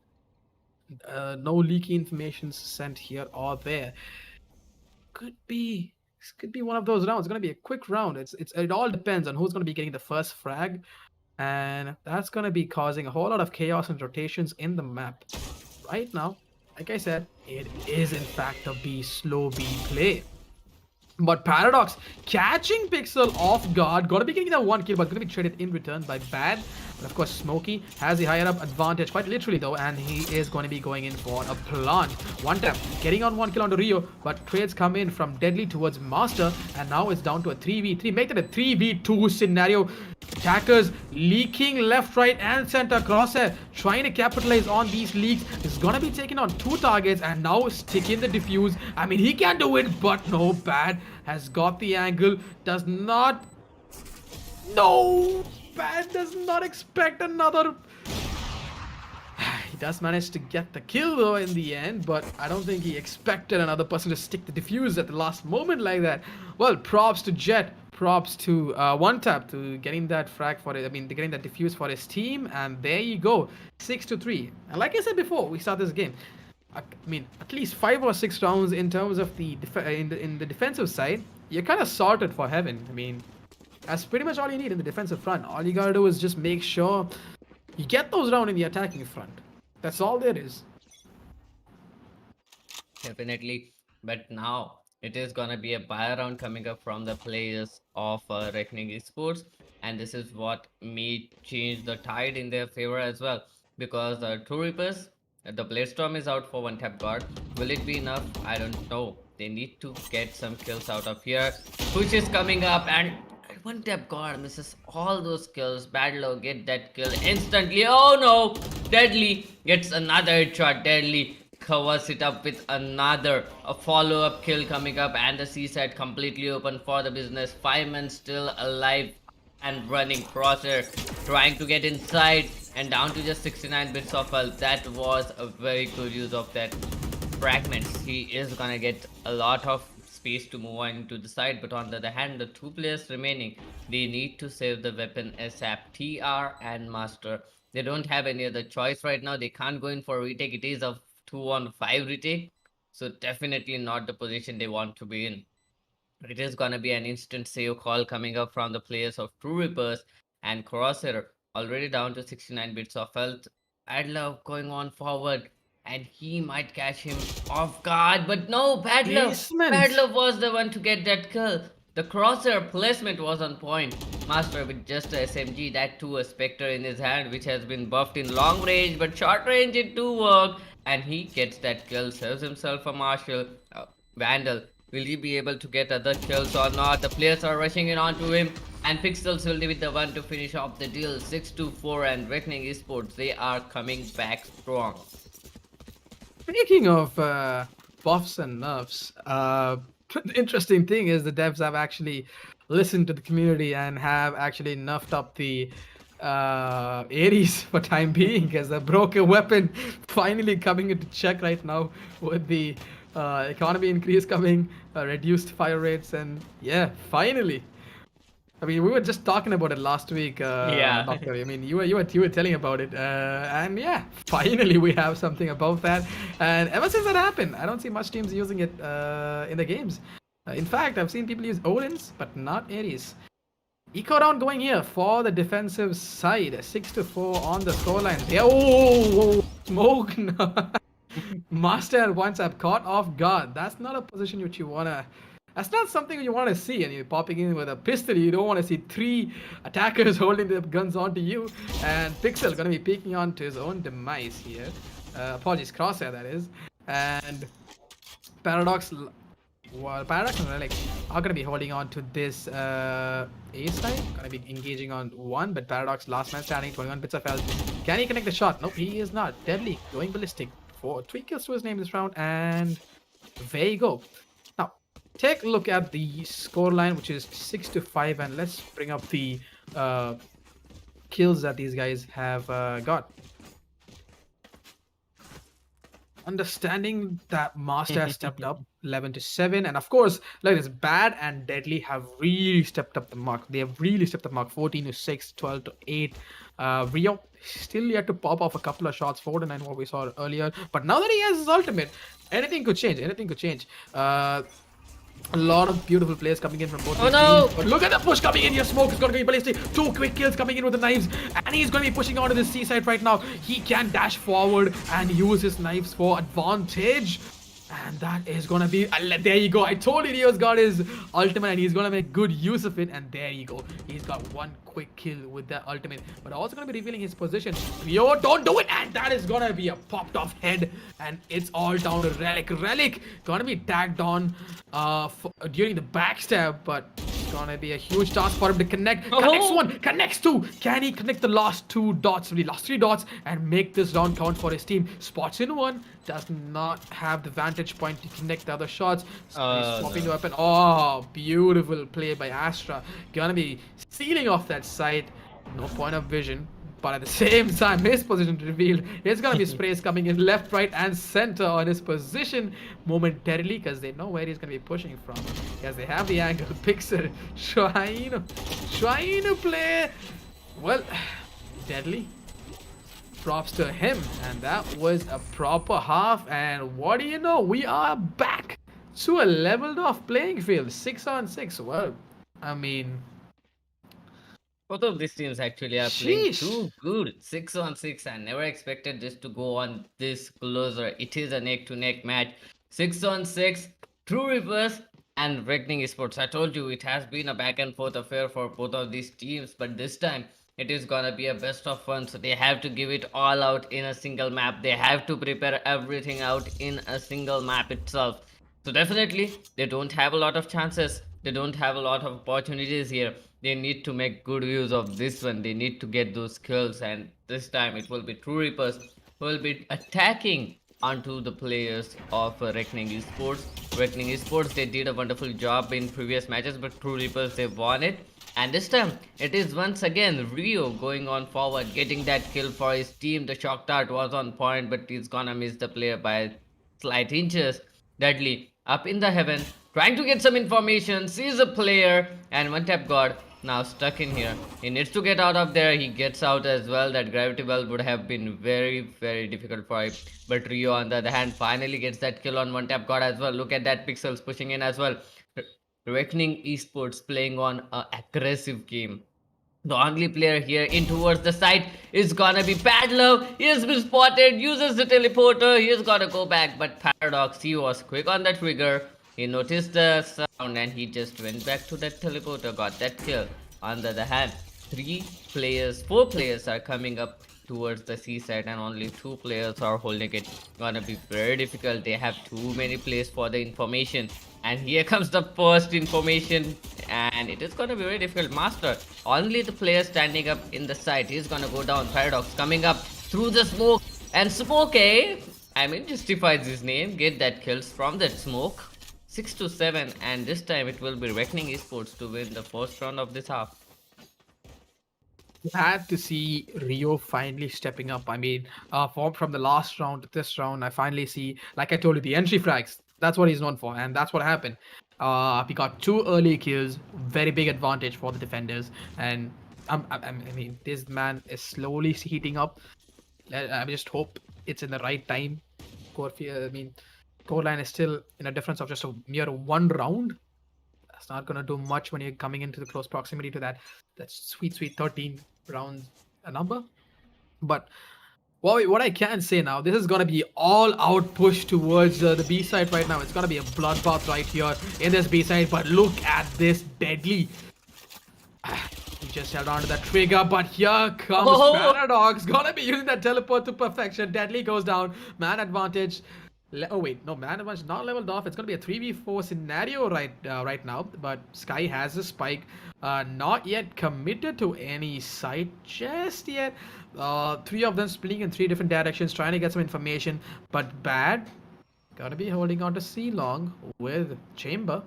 leaky information sent here or there. This could be one of those rounds. It's gonna be a quick round. It all depends on who's gonna be getting the first frag, and that's gonna be causing a whole lot of chaos and rotations in the map. Right now, like I said, it is in fact a slow B play. But Paradox catching Pixel off guard. Gonna be getting that 1 kill, but gonna be traded in return by Bad. And of course, Smokey has the higher up advantage, quite literally though, and he is going to be going in for a plant. One tap, getting on 1 kill onto Rio, but trades come in from Deadly towards Master, and now it's down to a 3v3. Make that a 3v2 scenario. Attackers leaking left, right, and center. Crosshair trying to capitalize on these leaks. Is gonna be taking on 2 targets and now sticking the defuse. I mean, he can do it, but no, Bad has got the angle. Does not. No! Bad does not expect another. He does manage to get the kill though in the end, but I don't think he expected another person to stick the defuse at the last moment like that. Well, props to Jet, props to One Tap to getting that frag for it. I mean, getting that defuse for his team, and there you go, 6-3. And like I said before, we start this game. I mean, at least 5 or 6 rounds in terms of the in the defensive side, you're kind of sorted for heaven. I mean, that's pretty much all you need in the defensive front. All you gotta do is just make sure you get those rounds in the attacking front. That's all there is. Definitely. But now it is gonna be a buy round coming up from the players of Reckoning Esports, and this is what may change the tide in their favor as well. Because True Reapers, the Bladestorm is out for one tap guard. Will it be enough? I don't know. They need to get some kills out of here. Push is coming up, and one tap guard misses all those kills. Badlow get that kill instantly. Oh no! Deadly gets another headshot. Deadly covers it up with another a follow-up kill coming up, and the seaside completely open for the business. 5 men still alive and running. Crosshair trying to get inside and down to just 69 bits of health. That was a very good use of that fragments. He is gonna get a lot of space to move on to the side, but on the other hand, the 2 players remaining, they need to save the weapon ASAP. TR and Master, they don't have any other choice right now. They can't go in for a retake. It is a 2-on-5 retake, so definitely not the position they want to be in. It is gonna be an instant save call coming up from the players of True Reapers, and Crosshair already down to 69 bits of health. Adler going on forward, and he might catch him off guard, but no, Badlove was the one to get that kill. The Crosshair placement was on point. Master with just a SMG, that too a Spectre in his hand, which has been buffed in long range, but short range it do work, and he gets that kill, saves himself a Marshall. Vandal, will he be able to get other kills or not? The players are rushing in onto him, and Pixels will be with the one to finish off the deal. 6-4, and Reckoning Esports, they are coming back strong. Speaking of buffs and nerfs, the interesting thing is the devs have actually listened to the community and have actually nerfed up the Ares for time being, because the broken weapon finally coming into check right now with the economy increase coming, reduced fire rates, and yeah, finally. I mean, we were just talking about it last week, Yeah. Doctor. I mean, you were telling about it, and yeah, finally we have something above that. And ever since that happened, I don't see much teams using it in the games. In fact, I've seen people use Odin's, but not Ares. Eco round going here for the defensive side. 6-4 on the scoreline. Oh, smoke! Master once I've caught off guard. That's not a position which you wanna. That's not something you want to see, and you're popping in with a pistol. You don't want to see 3 attackers holding their guns onto you, and Pixel gonna be peeking onto his own demise here. Apologies, Crosshair that is, and Paradox. Well, Paradox and Relic are gonna be holding on to this A side. Gonna be engaging on 1, but Paradox last man standing, 21 bits of health. Can he connect the shot? Nope, he is not. Deadly going ballistic. 3 kills to his name this round, and there you go. Take a look at the scoreline, which is 6-5, and let's bring up the kills that these guys have got. Understanding that Master has stepped up 11-7, and of course, like this, Bad and Deadly have really stepped up the mark. They have really stepped up the mark. 14-6, 12-8. Rio still yet to pop off a couple of shots, 4-9 what we saw earlier. But now that he has his ultimate, anything could change. Anything could change. A lot of beautiful players coming in from both teams. But look at the push coming in. Your smoke is going to be ballistic. 2 quick kills coming in with the knives. And he's going to be pushing onto the seaside right now. He can dash forward and use his knives for advantage. And that is gonna be. There you go. I told you Rio's got his ultimate and he's gonna make good use of it. And there you go. He's got one quick kill with that ultimate. But also gonna be revealing his position. Rio, don't do it. And that is gonna be a popped off head. And it's all down to Relic. Relic gonna be tagged on during the backstab. But it's gonna be a huge task for him to connect. Connects Oh, one, connects two. Can he connect the last two dots, the last three dots, and make this round count for his team? Spots in one. Does not have the vantage point to connect the other shots. He's swapping the no. weapon. Oh, beautiful play by Astra. Gonna be sealing off that site. No point of vision. But at the same time, his position revealed. There's gonna be sprays coming in left, right, and center on his position momentarily because they know where he's gonna be pushing from. Because they have the angle. Pixel trying to play. Well, deadly. Props to him, and that was a proper half. And what do you know, we are back to a leveled off playing field, 6 on 6. Well, I mean, Both of these teams actually are playing sheesh. too good. 6 on 6. I never expected this to go on this closer. It is a neck to neck match. 6 on 6. True Reverse and Reckoning Esports. I told you it has been a back and forth affair for both of these teams, but this time it is gonna be a best of one. So they have to give it all out in a single map. They have to prepare everything out in a single map itself. So definitely they don't have a lot of chances. They don't have a lot of opportunities here. They need to make good use of this one. They need to get those kills, and this time it will be True Reapers who will be attacking onto the players of Reckoning Esports. Reckoning Esports, they did a wonderful job in previous matches, but True Reapers, they won it. And this time, it is once again Rio going on forward, getting that kill for his team. The shock dart was on point, but he's gonna miss the player by slight inches. Deadly up in the heaven, trying to get some information, sees a player, and one tap god now stuck in here. He needs to get out of there. He gets out as well. That gravity well would have been very, very difficult for him. But Rio, on the other hand, finally gets that kill on one tap god as well. Look at that, Pixels pushing in as well. Reckoning Esports playing on a aggressive game. The only player here in towards the side is gonna be Padlove. He has been spotted, uses the teleporter. He has gotta go back, but Paradox, he was quick on the trigger. He noticed the sound and he just went back to that teleporter, got that kill. On the other hand, four players are coming up towards the seaside and only two players are holding it. Gonna be very difficult. They have too many plays for the information. And here comes the first information, and it is gonna be very difficult. Master, only the player standing up in the side. He's gonna go down. Paradox coming up through the smoke, and Smoke, I mean, justifies his name. Get that kills from that smoke. 6 to 7, and this time it will be Reckoning Esports to win the first round of this half. Glad to see Rio finally stepping up. I mean, from the last round to this round, I finally see, like I told you, the entry frags. That's what he's known for, and that's what happened. We got two early kills, very big advantage for the defenders, and I mean, this man is slowly heating up. I just hope it's in the right time. I mean, Core line is still in a difference of just a mere one round. That's not gonna do much when you're coming into the close proximity to that sweet 13 rounds a number. But what I can say now, this is gonna be all out push towards the B side right now. It's gonna be a bloodbath right here in this B side. But look at this deadly. He just held on to that trigger, but here comes Oh, Paradox. Gonna be using that teleport to perfection. Deadly goes down. Man advantage. Oh wait, no, man advantage not leveled off. It's gonna be a 3v4 scenario right now. But Sky has a spike. Not yet committed to any site just yet. Three of them splitting in three different directions, trying to get some information. But bad. Gotta be holding on to C long with Chamber.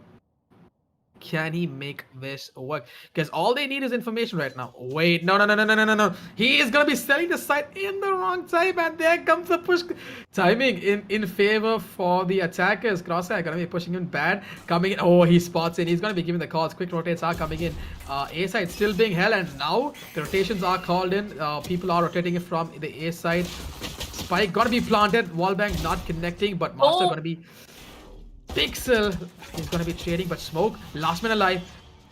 Can he make this work? Because all they need is information right now. Wait, no. He is gonna be selling the site in the wrong time, and there comes the push. Timing in favor for the attackers. Crosshair gonna be pushing him bad. Coming in. Oh, he spots in. He's gonna be giving the calls. Quick rotates are coming in. A side still being held, and now the rotations are called in. People are rotating it from the A side. Spike gonna be planted. Wallbang not connecting, but Master oh, gonna be. Pixel is going to be trading, but Smoke, last man alive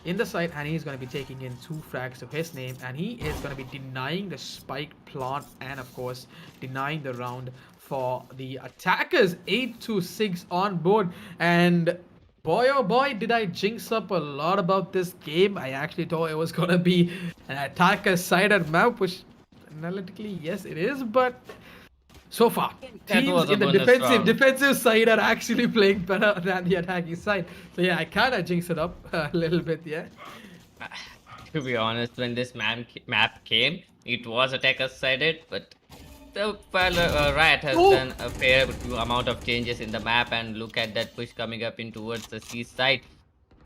in the site, and he's going to be taking in 2 frags to his name, and he is going to be denying the spike plant and, of course, denying the round for the attackers. 8-6 on board. And boy, oh boy, did I jinx up a lot about this game. I actually thought it was going to be an attacker-sided map, which analytically, yes, it is. But so far, That teams was a in the bonus round. defensive side are actually playing better than the attacking side. So yeah, I kind of jinxed it up a little bit, yeah. To be honest, when this map came, it was attacker sided, but the Riot has Oh, done a fair amount of changes in the map, and look at that push coming up in towards the C side.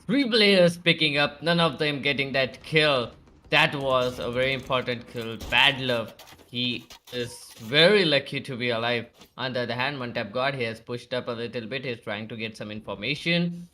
Three players picking up, none of them getting that kill. That was a very important kill. Bad Love, he is very lucky to be alive. On the other hand, Montap God, he has pushed up a little bit. He's trying to get some information.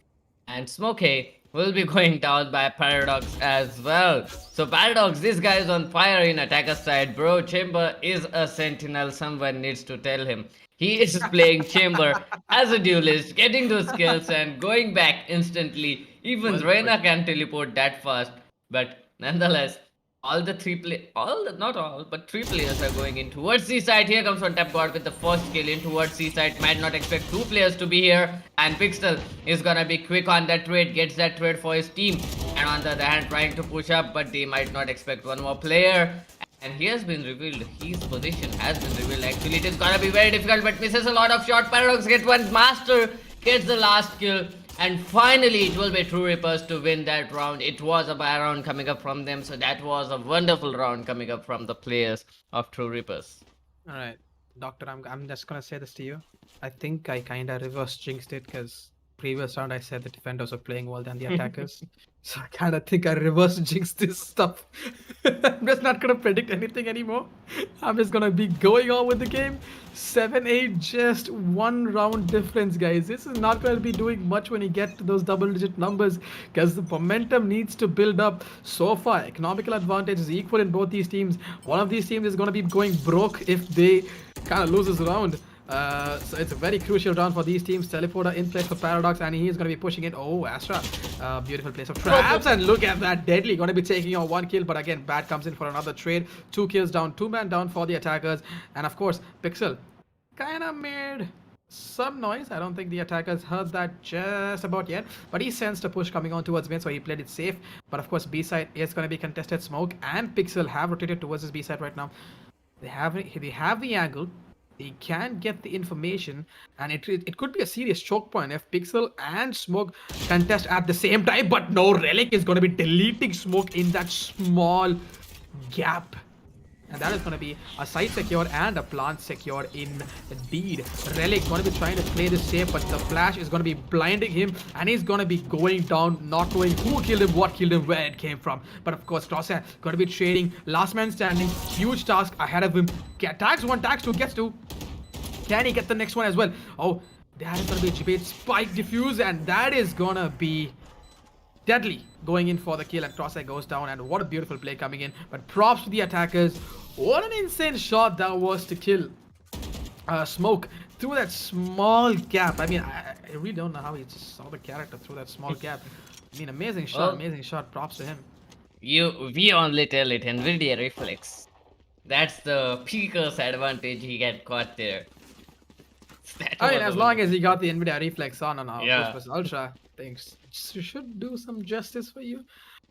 And Smokey will be going down by Paradox as well. So Paradox, this guy is on fire in attacker side. Bro, Chamber is a sentinel. Someone needs to tell him. He is playing Chamber as a duelist, getting those kills and going back instantly. Even well put. Reyna can teleport that fast. But nonetheless, all the not all, but three players are going in towards C side. Here comes One Tap God with the first kill in towards C side. Might not expect two players to be here, and Pixel is gonna be quick on that trade, gets that trade for his team, and on the other hand, trying to push up, but they might not expect one more player. And he has been revealed. His position has been revealed. Actually, it is gonna be very difficult, but misses a lot of shot. Paradox gets one. Master gets the last kill. And finally, it will be True Reapers to win that round. It was a bad round coming up from them, so that was a wonderful round coming up from the players of True Reapers. All right, Doctor, I'm just gonna say this to you. I think I kind of reverse jinxed it because previous round I said the defenders were playing well than the attackers. So I kind of think I reverse jinxed this stuff. I'm just not gonna predict anything anymore. I'm just gonna be going on with the game. 7-8, just one round difference, guys. This is not gonna be doing much when you get to those double-digit numbers because the momentum needs to build up. So far, economical advantage is equal in both these teams. One of these teams is gonna be going broke if they kind of loses round. So it's a very crucial round for these teams. Teleporter in place for Paradox, and he's going to be pushing it. Oh, Astra. Beautiful place of traps, and look at that. Deadly. Going to be taking on one kill, but again, Bad comes in for another trade. 2 kills down, 2 man down for the attackers. And of course, Pixel kind of made some noise. I don't think the attackers heard that just about yet, but he sensed a push coming on towards mid, so he played it safe. But of course, B side is going to be contested. Smoke and Pixel have rotated towards his B side right now. They have the angle. They can get the information, and it could be a serious choke point if Pixel and Smoke contest at the same time. But no, Relic is going to be deleting Smoke in that small gap. And that is going to be a site secure and a plant secure indeed. Relic going to be trying to play this safe, but the flash is going to be blinding him, and he's going to be going down, not knowing who killed him, what killed him, where it came from. But of course, Crosshair going to be trading. Last man standing. Huge task ahead of him. Tags 1, tags 2, gets 2. Can he get the next one as well? Oh, that is going to be a debate. Spike diffuse, and that is going to be deadly going in for the kill, and Crosshair goes down, and what a beautiful play coming in. But props to the attackers. What an insane shot that was to kill Smoke through that small gap. I mean, I really don't know how he just saw the character through that small gap. I mean, amazing shot, Well, amazing shot. Props to him. we only tell it NVIDIA reflex. That's the peaker's advantage he get caught there. That I mean, was as a long as he got the NVIDIA reflex on our yeah. Push vs Ultra, things should do some justice for you.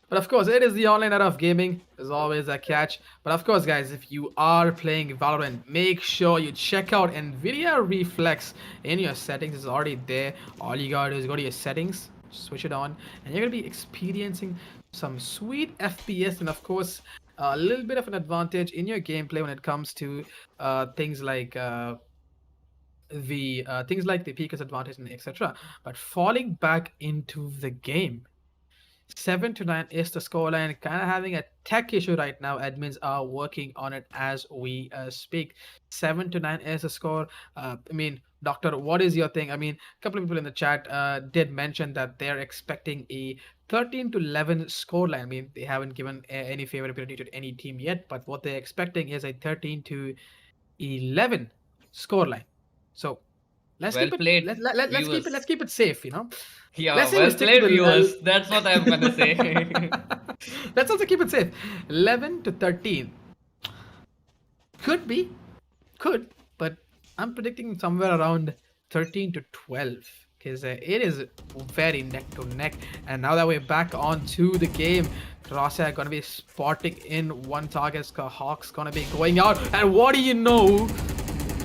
But of course, it is the online era of gaming. There's always a catch. But of course, guys, if you are playing Valorant, make sure you check out NVIDIA Reflex in your settings. It's already there. All you gotta do is go to your settings, switch it on, and you're gonna be experiencing some sweet FPS, and of course, a little bit of an advantage in your gameplay when it comes to things like the Pika's advantage and etc. But falling back into the game, 7-9 is the scoreline. Kind of having a tech issue right now. Admins are working on it as we speak. 7-9 is the score. I mean, Doctor, what is your thing? I mean, a couple of people in the chat did mention that they're expecting a 13-11 scoreline. I mean, they haven't given any favorability to any team yet, but what they're expecting is a 13-11 scoreline. So let's Well keep it. played, Let's keep it. Let's viewers. keep it safe. You know. Yeah, Let's say we well stick to played, the. viewers. That's what I'm gonna say. Let's also keep it safe. 11-13 could be, but I'm predicting somewhere around 13 to 12 because it is very neck to neck. And now that we're back onto the game, Crosshair gonna be spotting in one target. Hawk's gonna be going out, and what do you know?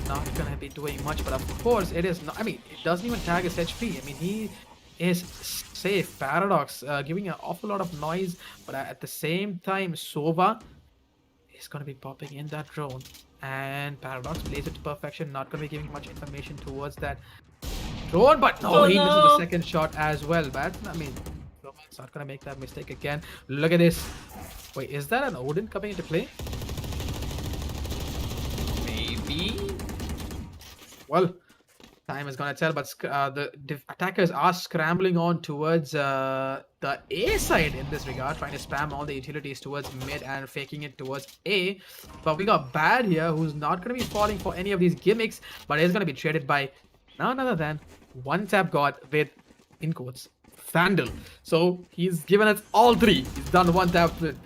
Not gonna be doing much, but of course it is not. I mean, it doesn't even tag his HP. I mean, he is safe. Paradox giving an awful lot of noise, but at the same time, Sova is going to be popping in that drone, and Paradox plays it to perfection, not going to be giving much information towards that drone, but no, Oh he misses the no! second shot as well. But I mean, Roman's not going to make that mistake again. Look at this. Wait, is that an Odin coming into play? Maybe. Well, time is gonna tell, but the attackers are scrambling on towards the A side in this regard, trying to spam all the utilities towards mid and faking it towards A. But we got Bad here, who's not gonna be falling for any of these gimmicks, but is gonna be traded by none other than one tap god with, in quotes, Vandal. So he's given us all three. He's done one tap with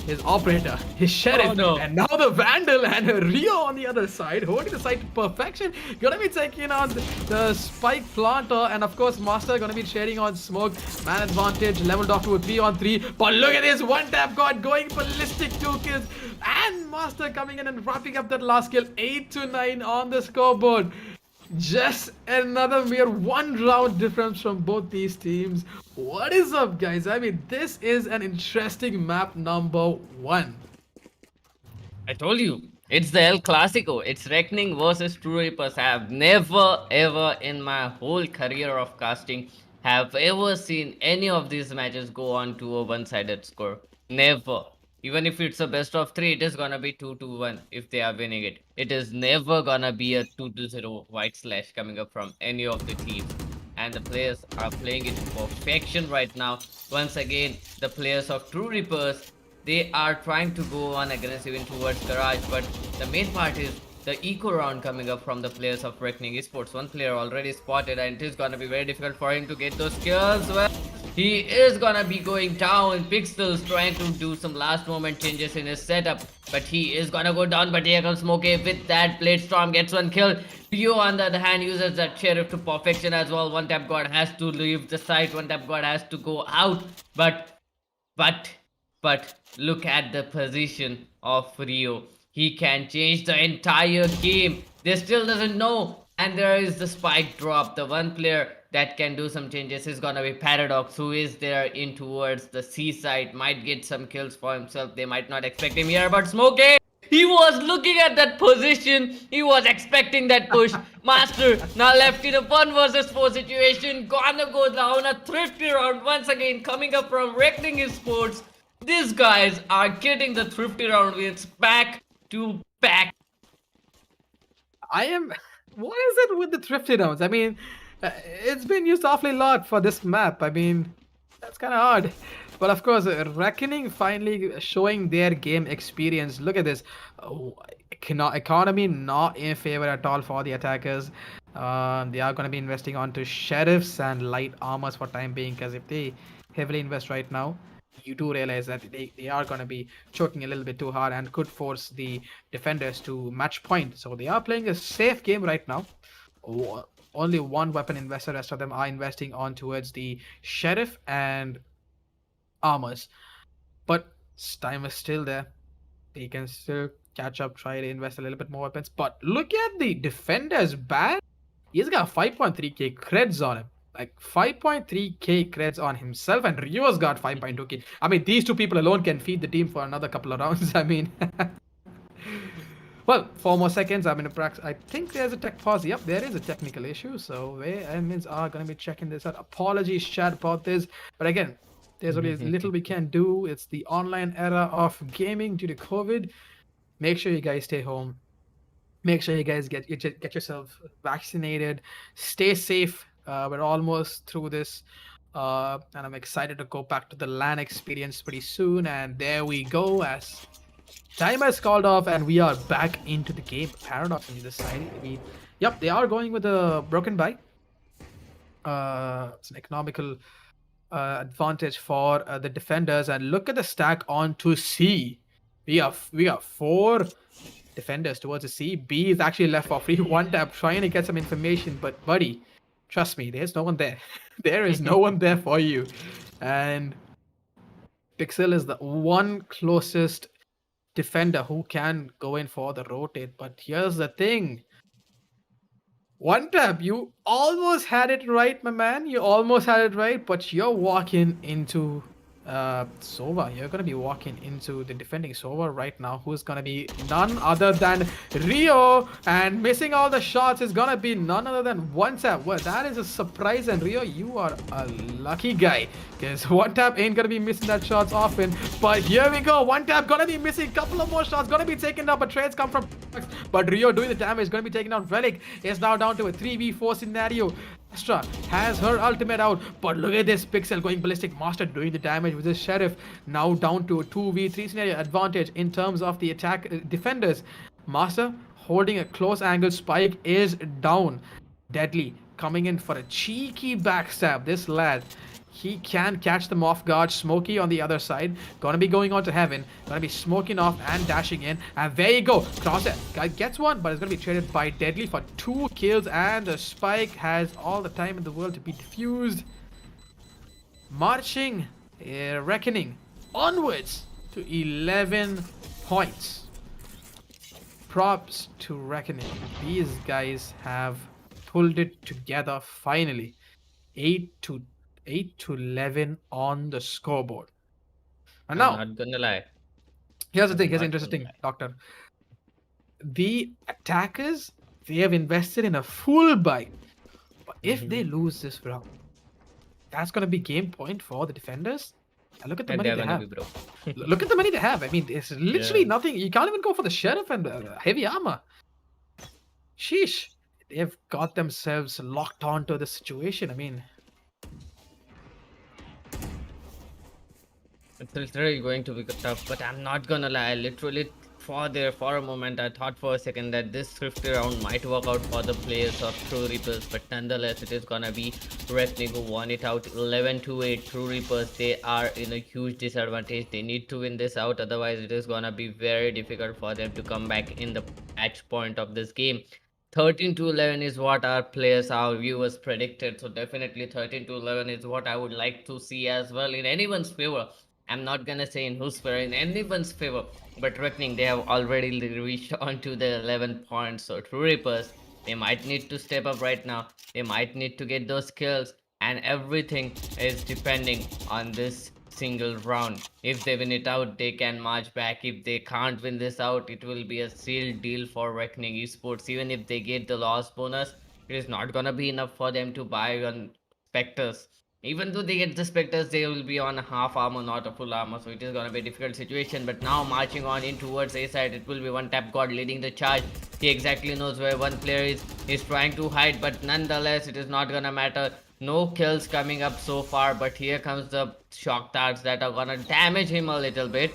his operator, his sheriff, Oh no! and now the Vandal and Rio on the other side, holding the side to perfection. Gonna be taking on the Spike Planter, and of course, Master gonna be sharing on Smoke. Man advantage, leveled off to a 3-on-3. But look at this one tap god going ballistic, 2 kills, and Master coming in and wrapping up that last kill, 8-9 on the scoreboard. Just another mere 1 round difference from both these teams. What is up, guys? I mean, this is an interesting map number 1. I told you, it's the El Clasico. It's Reckoning versus True Reapers. I have never ever in my whole career of casting have ever seen any of these matches go on to a one-sided score. Never. Even if it's a best of three, it is gonna be 2-1 if they are winning it. It is never gonna be a 2-0 white slash coming up from any of the teams. And the players are playing it to perfection right now. Once again, the players of True Reapers, they are trying to go on aggressive in towards Garage, but the main part is the eco round coming up from the players of Reckoning Esports. One player already spotted, and it is gonna be very difficult for him to get those kills. Well, he is gonna be going down. Pixels trying to do some last moment changes in his setup, but he is gonna go down. But here comes Smokey with that Blade Storm, gets one kill. Rio on the other hand uses that sheriff to perfection as well. One tap god has to leave the site, one tap god has to go out, but but look at the position of Rio. He can change the entire game. They still doesn't know. And there is the spike drop. The one player that can do some changes is gonna be Paradox, who is there in towards the seaside. Might get some kills for himself. They might not expect him here, but Smokey, he was looking at that position. He was expecting that push. Master now left in a 1 versus 4 situation. Gonna go down a thrifty round once again coming up from Reckoning Esports. These guys are getting the thrifty round wins back to back. I am. What is it with the thrifty rounds? I mean, it's been used awfully lot for this map. I mean, that's kind of odd. But of course, Reckoning finally showing their game experience. Look at this. Oh, economy not in favor at all for the attackers. They are going to be investing onto sheriffs and light armors for time being, because if they heavily invest right now, you do realize that they are going to be choking a little bit too hard and could force the defenders to match point. So they are playing a safe game right now. Only one weapon investor, rest of them are investing on towards the sheriff and armors. But time is still there. They can still catch up, try to invest a little bit more weapons. But look at the defenders. Bad. He's got 5.3k creds on him. Like 5.3k creds on himself, and Rio's got 5.2k. I mean, these two people alone can feed the team for another couple of rounds. I mean, well, 4 more seconds. I mean, I think there's a tech pause. Yep, there is a technical issue. So they admins are going to be checking this out. Apologies, chat, about this. But again, there's only little we can do. It's the online era of gaming due to COVID. Make sure you guys stay home. Make sure you guys get yourself vaccinated. Stay safe. We're almost through this. And I'm excited to go back to the LAN experience pretty soon. And there we go, as timer is called off, and we are back into the game. Paradox on either side. Yep, they are going with a broken buy. It's an economical advantage for the defenders. And look at the stack on to C. We are 4 defenders towards the C. B is actually left for free. One tap trying to get some information, but buddy, trust me, there's no one there. There is no one there for you. And Pixel is the one closest defender who can go in for the rotate. But here's the thing. One tap, you almost had it right, my man. You almost had it right, but you're walking into Sova. You're gonna be walking into the defending Sova right now, who's gonna be none other than Rio, and missing all the shots is gonna be none other than One Tap. Well, that is a surprise, and Rio, you are a lucky guy, because One Tap ain't gonna be missing that shots often. But here we go, One Tap gonna be missing a couple of more shots, gonna be taken down, but trades come from. But Rio doing the damage, gonna be taken out. Relic is now down to a 3v4 scenario. Astra has her ultimate out, but look at this Pixel going ballistic. Master doing the damage with his Sheriff, now down to a 2v3 scenario advantage in terms of the attack defenders. Master holding a close angle. Spike is down. Deadly coming in for a cheeky backstab. This lad, he can catch them off guard. Smokey on the other side, gonna be going on to heaven, gonna be smoking off and dashing in, and there you go. Crosshair guy gets one, but it's gonna be traded by Deadly for 2 kills, and the Spike has all the time in the world to be defused. Marching, reckoning onwards to 11 points. Props to Reckoning. These guys have pulled it together finally. 8 to 11 on the scoreboard. And I'm now, not gonna lie. here's the I'm thing. Here's the not interesting gonna thing, Doctor. The attackers, they have invested in a full buy. But if they lose this round, that's going to be game point for the defenders. And look at the And money they're they gonna have. be broke. Look at the money they have. I mean, it's literally Yeah. nothing. You can't even go for the Sheriff and heavy armor. Sheesh. They've got themselves locked onto the situation. I mean, It's literally going to be tough, but I'm not gonna lie. Literally, for a moment, I thought for a second that this 50 round might work out for the players of True Reapers, but nonetheless, it is gonna be Reckoning who won it out 11 to 8. True Reapers, they are in a huge disadvantage. They need to win this out, otherwise, it is gonna be very difficult for them to come back in the match point of this game. 13 to 11 is what our players, our viewers predicted, so definitely 13 to 11 is what I would like to see as well in anyone's favor. I'm not gonna say in whose favor, in anyone's favor, but Reckoning, they have already reached on to the 11 points. So True Reapers, they might need to step up right now. They might need to get those kills, and everything is depending on this single round. If they win it out, they can march back. If they can't win this out, it will be a sealed deal for Reckoning Esports. Even if they get the loss bonus, it is not gonna be enough for them to buy on Spectres. Even though they get the Spectres, they will be on a half armor, not a full armor, so it is gonna be a difficult situation. But now marching on in towards A side, it will be One Tap God leading the charge. He exactly knows where one player is. He's trying to hide, but nonetheless, it is not gonna matter. No kills coming up so far, but here comes the shock darts that are gonna damage him a little bit.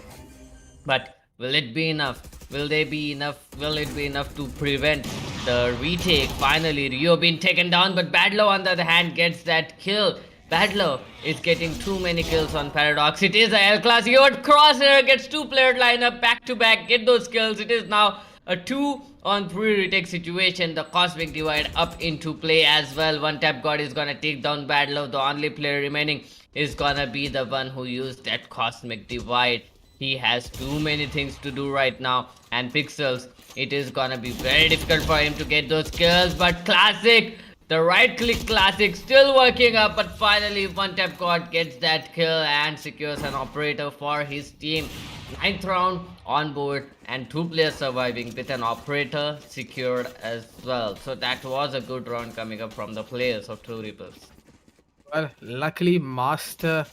But will it be enough? Will they be enough? Will it be enough to prevent the retake? Finally, Rio being taken down, but Badlow on the other hand gets that kill. Badlow is getting too many kills on Paradox. It is a L class. Your Crosshair gets 2-player lineup back to back. Get those kills. It is now a 2-on-3 retake situation. The Cosmic Divide up into play as well. One Tap God is gonna take down Badlow. The only player remaining is gonna be the one who used that Cosmic Divide. He has too many things to do right now, and Pixels, it is gonna be very difficult for him to get those kills. But Classic, the right click Classic still working up, but finally One Tap God gets that kill and secures an operator for his team. 9th round on board and 2 players surviving with an operator secured as well. So that was a good round coming up from the players of True Reapers. well, luckily Master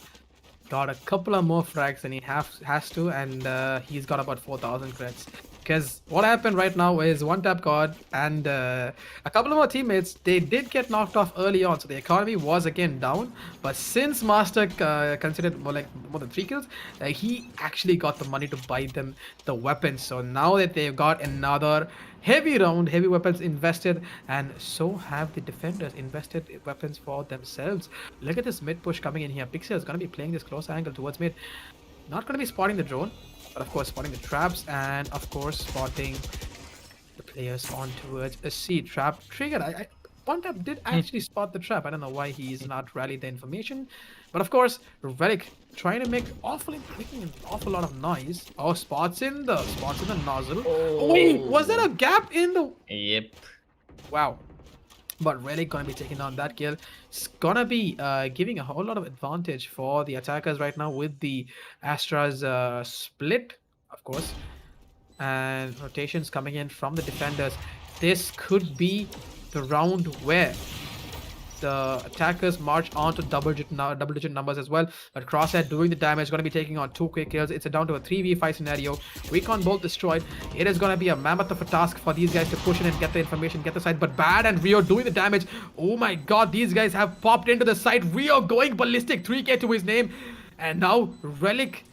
got a couple of more frags than he has to, and he's got about 4,000 crits. Because what happened right now is One Tap God and a couple of more teammates, they did get knocked off early on, so the economy was again down. But since Master considered more than 3 kills, he actually got the money to buy them the weapons. So now that they've got another heavy round, heavy weapons invested, and so have the defenders invested weapons for themselves. Look at this mid push coming in here. Pixel is going to be playing this close angle towards mid. Not going to be spotting the drone, but of course spotting the traps, and of course spotting Players on towards a C trap triggered. One tap did actually spot the trap. I don't know why he's not rallied the information, but of course, Relic trying to making an awful lot of noise. Oh, spots in the nozzle. Oh, wait, was there Oh, a gap in the? yep. Wow. But Relic gonna be taking down that kill. It's gonna be giving a whole lot of advantage for the attackers right now with the Astra's split, of course, and rotations coming in from the defenders. This could be the round where the attackers march on to double digit numbers as well. But Crosshair doing the damage, going to be taking on 2 quick kills. It's a down to a 3v5 scenario. Recon Bolt destroyed. It is going to be a mammoth of a task for these guys to push in and get the information, get the site. But Bad and Rio doing the damage. Oh my god, these guys have popped into the site. Rio going ballistic, 3k to his name. And now Relic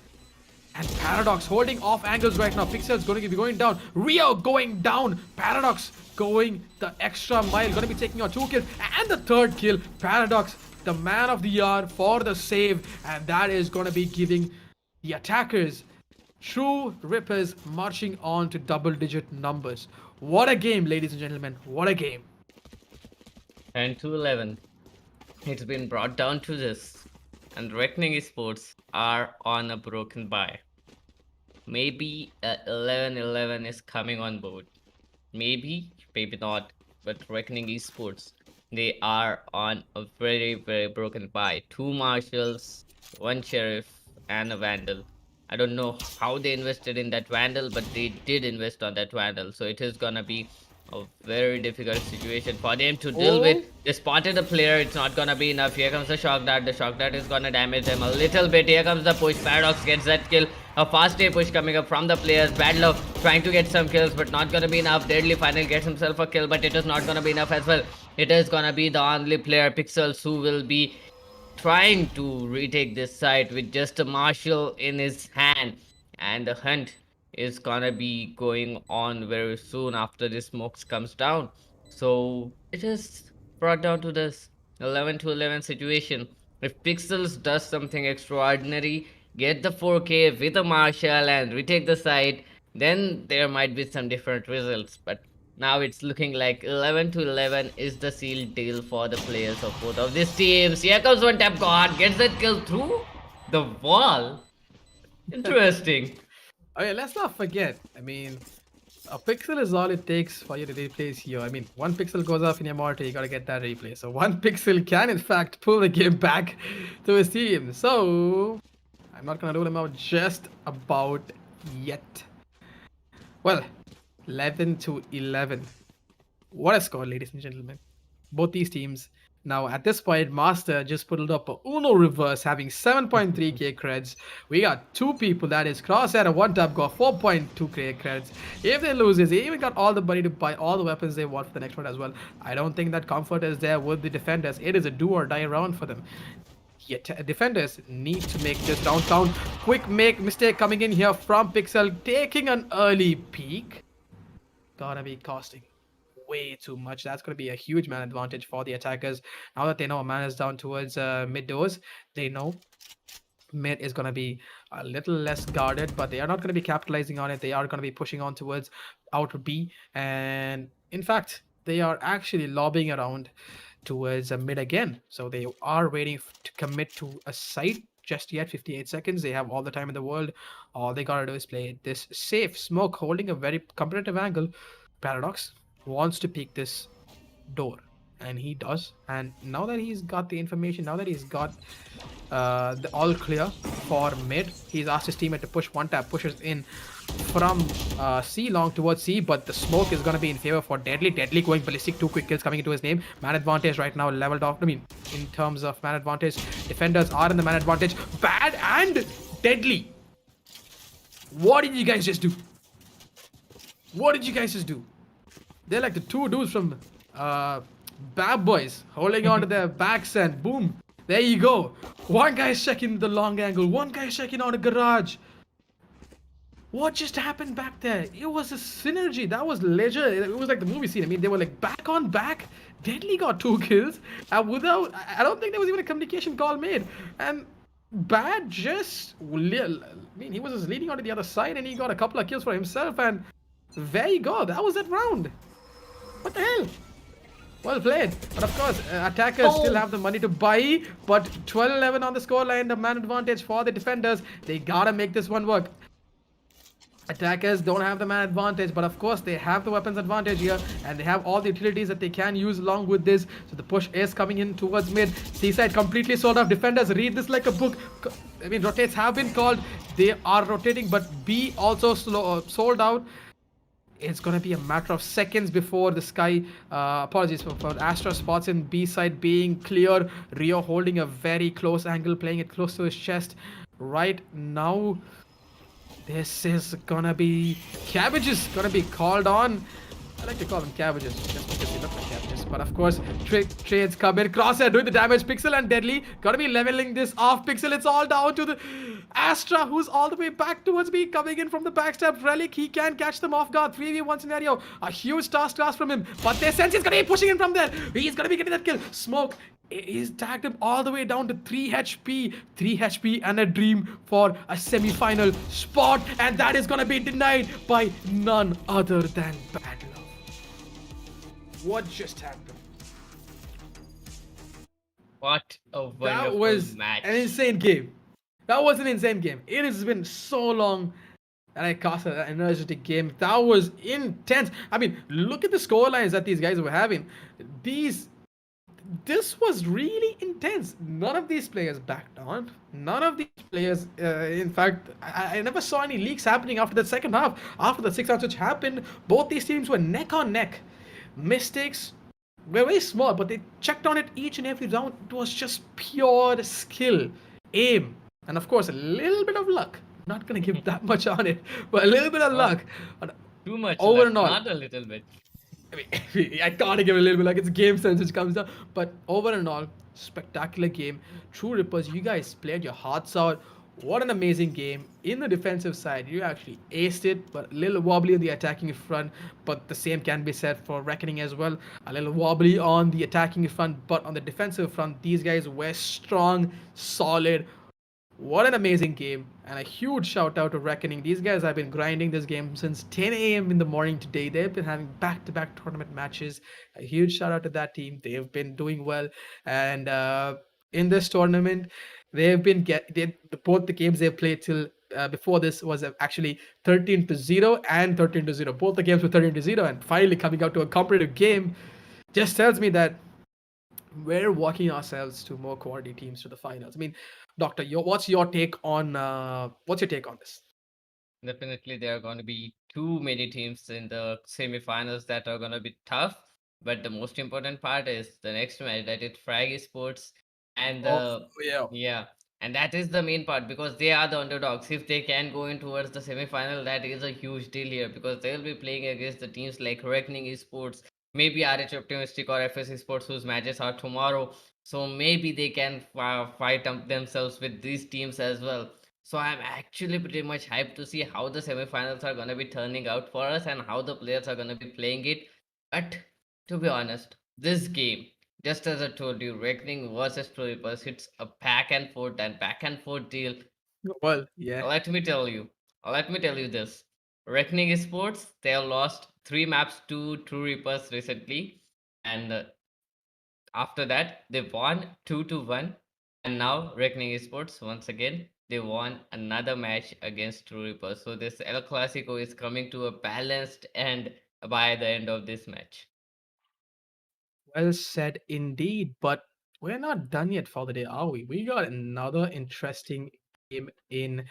and Paradox holding off angles right now. Pixel's going to be going down. Rio going down. Paradox going the extra mile. Going to be taking out 2 kills. And the 3rd kill. Paradox, the man of the hour for the save. And that is going to be giving the attackers true rippers marching on to double digit numbers. What a game, ladies and gentlemen. What a game. And 211. It's been brought down to this. And Reckoning Esports are on a broken bye. Maybe 11-11 is coming on board. Maybe, maybe not. But Reckoning Esports, they are on a very, very broken bye. 2 marshals, 1 sheriff, and a vandal. I don't know how they invested in that vandal, but they did invest on that vandal. So it is gonna be a very difficult situation for them to deal with. Oh, They spotted a player, it's not gonna be enough. Here comes the shock dart. The shock dart is gonna damage them a little bit. Here comes the push. Paradox gets that kill. A fast day push coming up from the players. Bad Love trying to get some kills, but not gonna be enough. Deadly Final gets himself a kill, but it is not gonna be enough as well. It is gonna be the only player, Pixels, who will be trying to retake this site with just a marshal in his hand, and the hunt is gonna be going on very soon after this smokes comes down. So it is brought down to this 11 to 11 situation. If Pixels does something extraordinary, get the 4k with a marshal and retake the site, then there might be some different results. But now it's looking like 11 to 11 is the sealed deal for the players of both of these teams. Here comes one tap god, gets that kill through the wall. Interesting. okay, let's not forget. I mean, a pixel is all it takes for you to replace here. I mean, 1 pixel goes off in your monitor, you gotta get that replay. So 1 pixel can in fact pull the game back to his team. So I'm not gonna rule him out just about yet. Well, 11 to 11. What a score, ladies and gentlemen. Both these teams. Now, at this point, Master just put up a Uno reverse, having 7.3k creds. We got 2 people, that is Crosshair and One Tap got 4.2k creds. If they lose this, they even got all the money to buy all the weapons they want for the next round as well. I don't think that comfort is there with the defenders. It is a do or die round for them. Yet defenders need to make this downtown. Quick mistake coming in here from Pixel, taking an early peek. Gonna be costing way too much. That's going to be a huge man advantage for the attackers. Now that they know a man is down towards mid doors, they know mid is going to be a little less guarded, but they are not going to be capitalizing on it. They are going to be pushing on towards out B, and in fact, they are actually lobbying around towards mid again. So they are waiting to commit to a site just yet. 58 seconds. They have all the time in the world. All they gotta do is play this safe. Smoke holding a very competitive angle. Paradox wants to peek this door, and he does. And now that he's got the information, now that he's got the all clear for mid, he's asked his teammate to push. One tap pushes in from C long towards C, but the smoke is going to be in favor for Deadly going ballistic. 2 quick kills coming into his name. Man advantage right now leveled off. I mean, in terms of man advantage, defenders are in the man advantage. Bad and Deadly, what did you guys just do? What did you guys just do? They're like the 2 dudes from Bad Boys holding on to their backs, and boom, there you go. One guy's checking the long angle, one guy's checking on a garage. What just happened back there? It was a synergy. That was legit. It was like the movie scene. I mean, they were like back on back. Deadly got 2 kills. Without, I don't think there was even a communication call made. And Bad just, I mean, he was just leading onto the other side, and he got a couple of kills for himself. And There you go. That was that round. What the hell? Well played. But of course, attackers still Oh, have the money to buy. But 12-11 on the scoreline, the man advantage for the defenders. They gotta make this one work. Attackers don't have the man advantage, but of course they have the weapons advantage here, and they have all the utilities that they can use along with this. So the push is coming in towards mid. Seaside completely sold off. Defenders read this like a book. I mean, rotates have been called. They are rotating, but B also sold out. It's going to be a matter of seconds before the Sky, apologies for Astra spots in B side being clear. Rio holding a very close angle, playing it close to his chest right now. This is gonna be cabbages, gonna be called on. I like to call them cabbages just because they look like cabbages. But of course, trades come in. Crosshair doing the damage. Pixel and Deadly gonna be leveling this off. Pixel, it's all down to the Astra, who's all the way back towards me, coming in from the backstab. Relic, he can catch them off guard. 3v1 scenario. A huge task from him. But they sense he's gonna be pushing in from there. He's gonna be getting that kill. Smoke. He's tagged him all the way down to 3 HP. 3 HP and a dream for a semi-final spot. And that is gonna be denied by none other than Bad Love. What just happened? what a That wonderful was match. an insane game. That was an insane game. It has been so long that I cast an energetic game. That was intense. I mean, look at the score lines that these guys were having. This was really intense. None of these players backed down. None of these players, in fact, I never saw any leaks happening after the second half. After the 6 rounds which happened, both these teams were neck on neck. Mistakes were very small, but they checked on it each and every round. It was just pure skill, aim, and of course a little bit of luck. Not gonna give that much on it, but a little bit of Not luck. But too much over luck, and all, not a little bit. I mean, I gotta give it a little bit like it's game sense which comes down. But over and all, spectacular game. True Rippers, you guys played your hearts out. What an amazing game. In the defensive side, you actually aced it, but a little wobbly on the attacking front. But the same can be said for Reckoning as well. A little wobbly on the attacking front, but on the defensive front, these guys were strong, solid. What an amazing game, and a huge shout out to Reckoning. These guys have been grinding this game since 10 a.m. in the morning today. They've been having back to back tournament matches. A huge shout out to that team. They've been doing well, and in this tournament, they've been both the games they've played till before this was actually 13-0 and 13-0. Both the games were 13-0, and finally coming out to a competitive game just tells me that we're walking ourselves to more quality teams to the finals. I mean, Doctor, what's your take on this? Definitely, there are going to be too many teams in the semifinals that are going to be tough. But the most important part is the next match, that is Frag Esports and Oh the yeah. yeah, and that is the main part because they are the underdogs. If they can go in towards the semifinal, that is a huge deal here because they'll be playing against the teams like Reckoning Esports, maybe RH Optimistic or FS Esports, whose matches are tomorrow. So maybe they can fight themselves with these teams as well. So I'm actually pretty much hyped to see how the semifinals are going to be turning out for us and how the players are going to be playing it. But to be honest, this game, just as I told you, Reckoning versus Troopers, it's a back and forth deal. Well, yeah. Let me tell you this. Reckoning Sports, they have lost 3 maps to True Reapers recently, and after that they won 2-1, and now Reckoning Esports once again they won another match against True Reapers. So this El Clasico is coming to a balanced end by the end of this match. Well said indeed. But we're not done yet for the day, are we? We got another interesting game in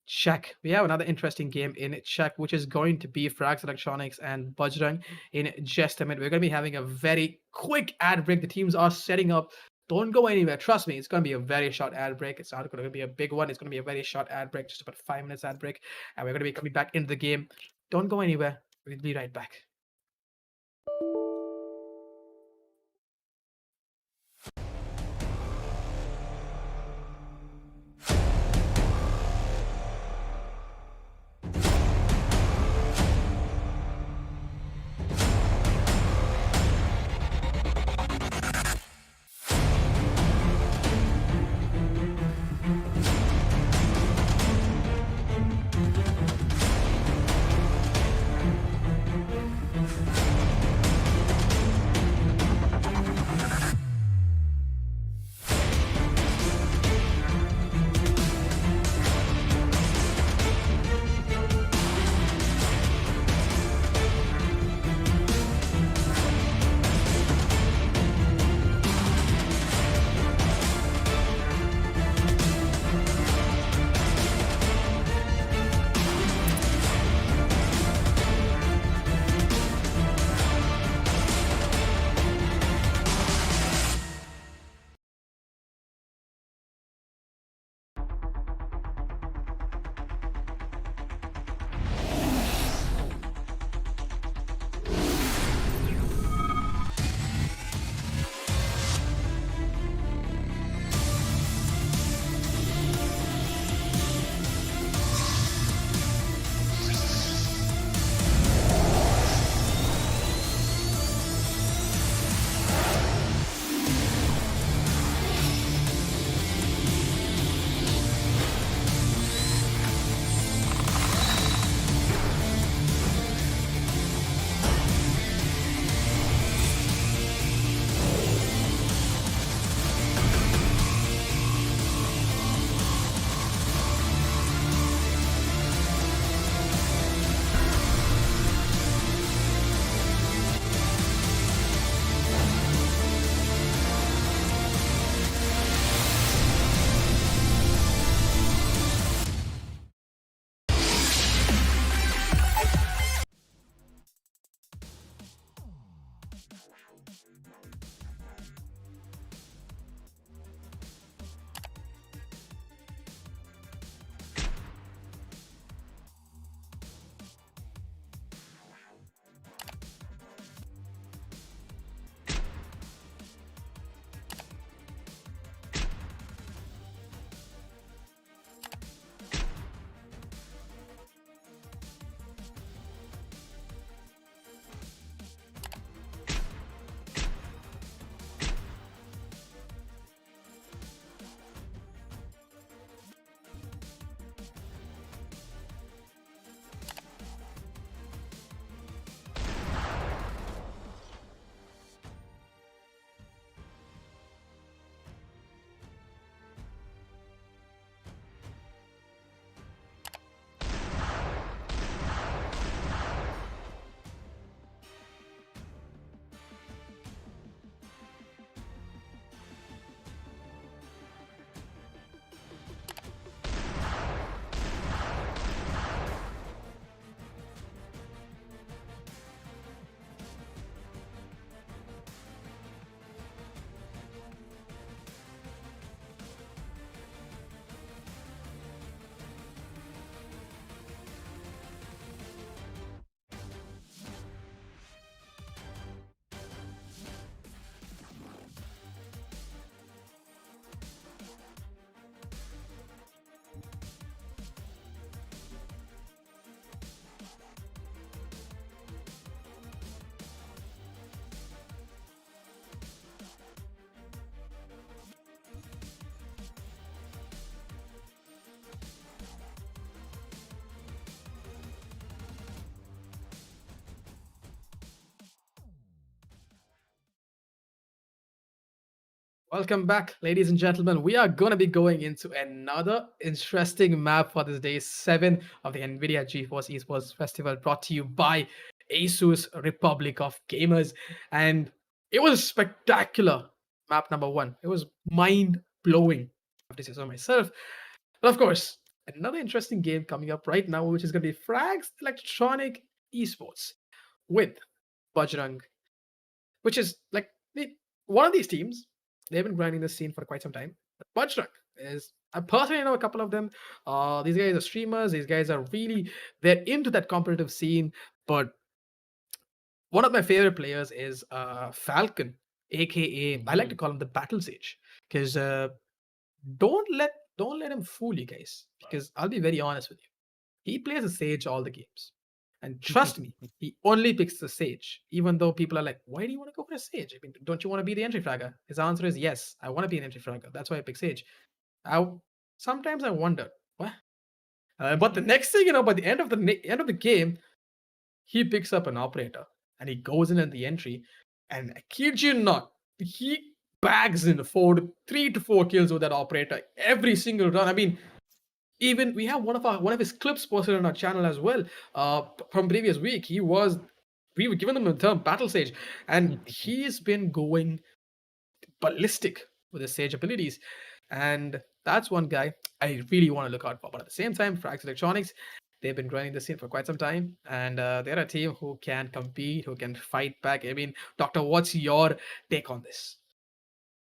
check. We have another interesting game in check, which is going to be Frags Electronics and Bajrang in just a minute. We're going to be having a very quick ad break. The teams are setting up. Don't go anywhere. Trust me, it's going to be a very short ad break. It's not going to be a big one. It's going to be a very short ad break, just about 5 minutes ad break. And we're going to be coming back into the game. Don't go anywhere. We'll be right back. Welcome back, ladies and gentlemen. We are going to be going into another interesting map for this day 7 of the NVIDIA GeForce Esports Festival, brought to you by Asus Republic of Gamers. And it was spectacular. Map number 1. It was mind blowing. I have to say so myself. But of course, another interesting game coming up right now, which is going to be Frags Electronic Esports with Bajrang, which is like one of these teams. They've been grinding this scene for quite some time. But Bajrang is, I personally know a couple of them. These guys are streamers. These guys are really, they're into that competitive scene. But one of my favorite players is Falcon, aka I like to Mhm. call him the Battle Sage, because don't let don't let him fool you guys. Because I'll be very honest with you. He plays a Sage all the games. And trust me, he only picks the Sage, even though people are like, why do you want to go for a Sage? I mean, don't you want to be the entry fragger? His answer is yes, I want to be an entry fragger. That's why I pick Sage. I, sometimes I wonder, what? But the next thing you know, by the end of the game, he picks up an operator and he goes in at the entry. And I kid you not, he bags in 3 to 4 kills with that operator every single run. I mean, even we have one of his clips posted on our channel as well from previous week. We were giving him the term battle sage, and he's been going ballistic with his sage abilities, and that's one guy I really want to look out for. But at the same time, Frax Electronics, they've been grinding the scene for quite some time, and they're a team who can compete, who can fight back. I mean, Doctor, what's your take on this?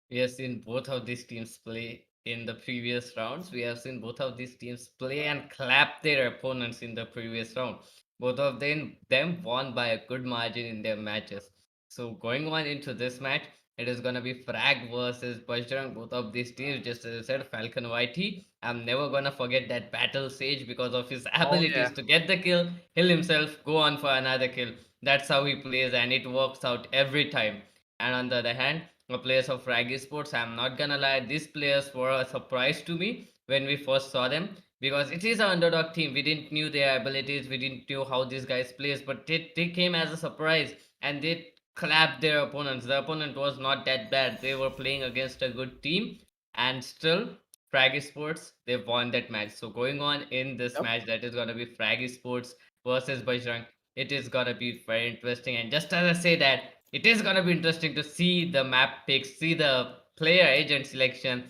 Yes, in both of these teams play in the previous rounds. We have seen both of these teams play and clap their opponents in the previous round. Both of them won by a good margin in their matches. So going on into this match, it is gonna be Frag versus Bajrang. Both of these teams, just as I said, Falcon YT. I'm never gonna forget that battle Sage because of his Oh abilities yeah. to get the kill, heal himself, go on for another kill. That's how he plays, and it works out every time. And on the other hand, the players of Frag Esports, I'm not gonna lie, these players were a surprise to me when we first saw them because it is an underdog team. We didn't knew their abilities, we didn't know how these guys plays, but they came as a surprise and they clapped their opponents. The opponent was not that bad. They were playing against a good team, and still Frag Esports they won that match. So going on in this Yep. match, that is gonna be Frag Esports versus Bajrang. It is gonna be very interesting. And just as I say that, it is gonna be interesting to see the map picks, see the player agent selection,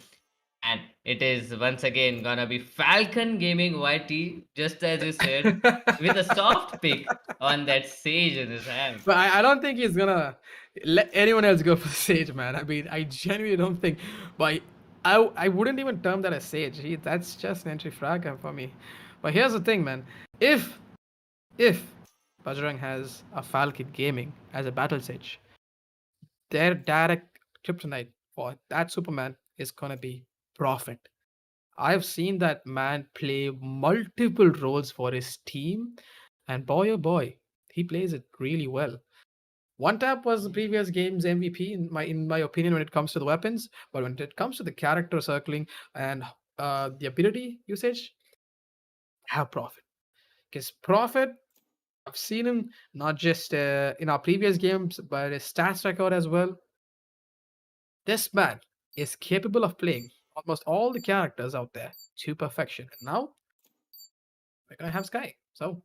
and it is once again gonna be Falcon Gaming YT, just as you said, with a soft pick on that Sage in his hand. But I don't think he's gonna let anyone else go for Sage, man. I mean, I genuinely don't think. But I wouldn't even term that as Sage. That's just an entry fragger for me. But here's the thing, man. If Bajrang has a Falcon Gaming as a battle Sage, their direct kryptonite for that Superman is gonna be Prophet. I've seen that man play multiple roles for his team, and boy oh boy, he plays it really well. One tap was the previous game's MVP in my opinion when it comes to the weapons, but when it comes to the character circling and the ability usage, have Prophet. Because Prophet, I've seen him not just in our previous games, but his stats record as well. This man is capable of playing almost all the characters out there to perfection. And now we're gonna have Sky. So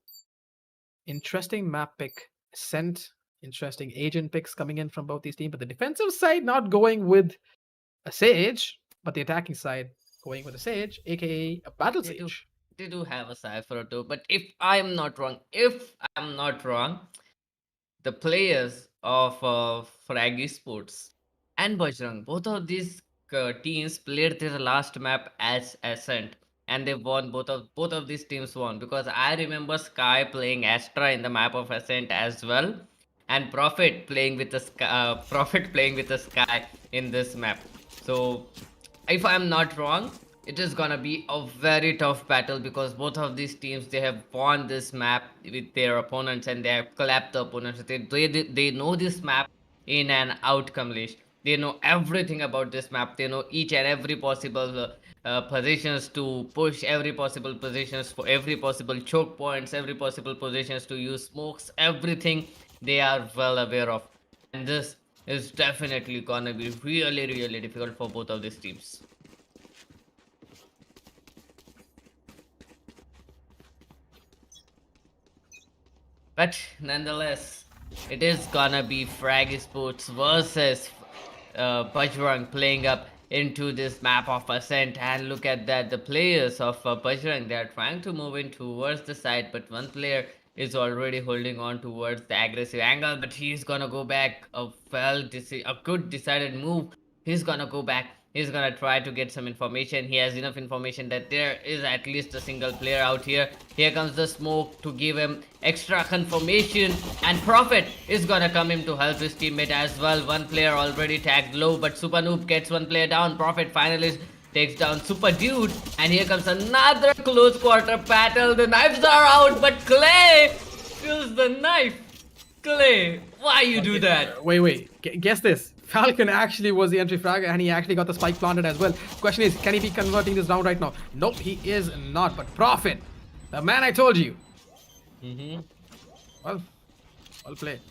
interesting map pick sent, interesting agent picks coming in from both these teams. But the defensive side not going with a Sage, but the attacking side going with a Sage, aka a Battle They do Sage. they do have a cipher or two, but if I'm not wrong, the players of Frag Esports and Bajrang, both of these teams played their last map as Ascent, and they won. Both of these teams won because I remember Sky playing Astra in the map of Ascent as well, and Prophet playing with the Sky in this map. So if I'm not wrong, it is gonna be a very tough battle because both of these teams they have won this map with their opponents and they have clapped the opponents. They know this map in and out, Kamlesh. They know everything about this map. They know each and every possible positions to push, every possible positions for every possible choke points, every possible positions to use smokes, everything they are well aware of. And this is definitely gonna be really, really difficult for both of these teams. But nonetheless, it is gonna be Frag Esports versus Bajrang playing up into this map of Ascent. And look at that, the players of Bajrang, they are trying to move in towards the side, but one player is already holding on towards the aggressive angle, but he's gonna go back. A good decided move. He's gonna go back. He's gonna try to get some information. He has enough information that there is at least a single player out here. Here comes the smoke to give him extra confirmation, and Prophet is gonna come in to help his teammate as well. One player already tagged low, but Super Noob gets one player down. Prophet finally takes down Super Dude, and here comes another close quarter battle. The knives are out, but Clay steals the knife. Clay, why you do that? Wait. Guess this. Falcon actually was the entry frag and he actually got the spike planted as well. Question is, can he be converting this round right now? Nope, he is not. But Prophet, the man I told you. Mm-hmm. Well, well played.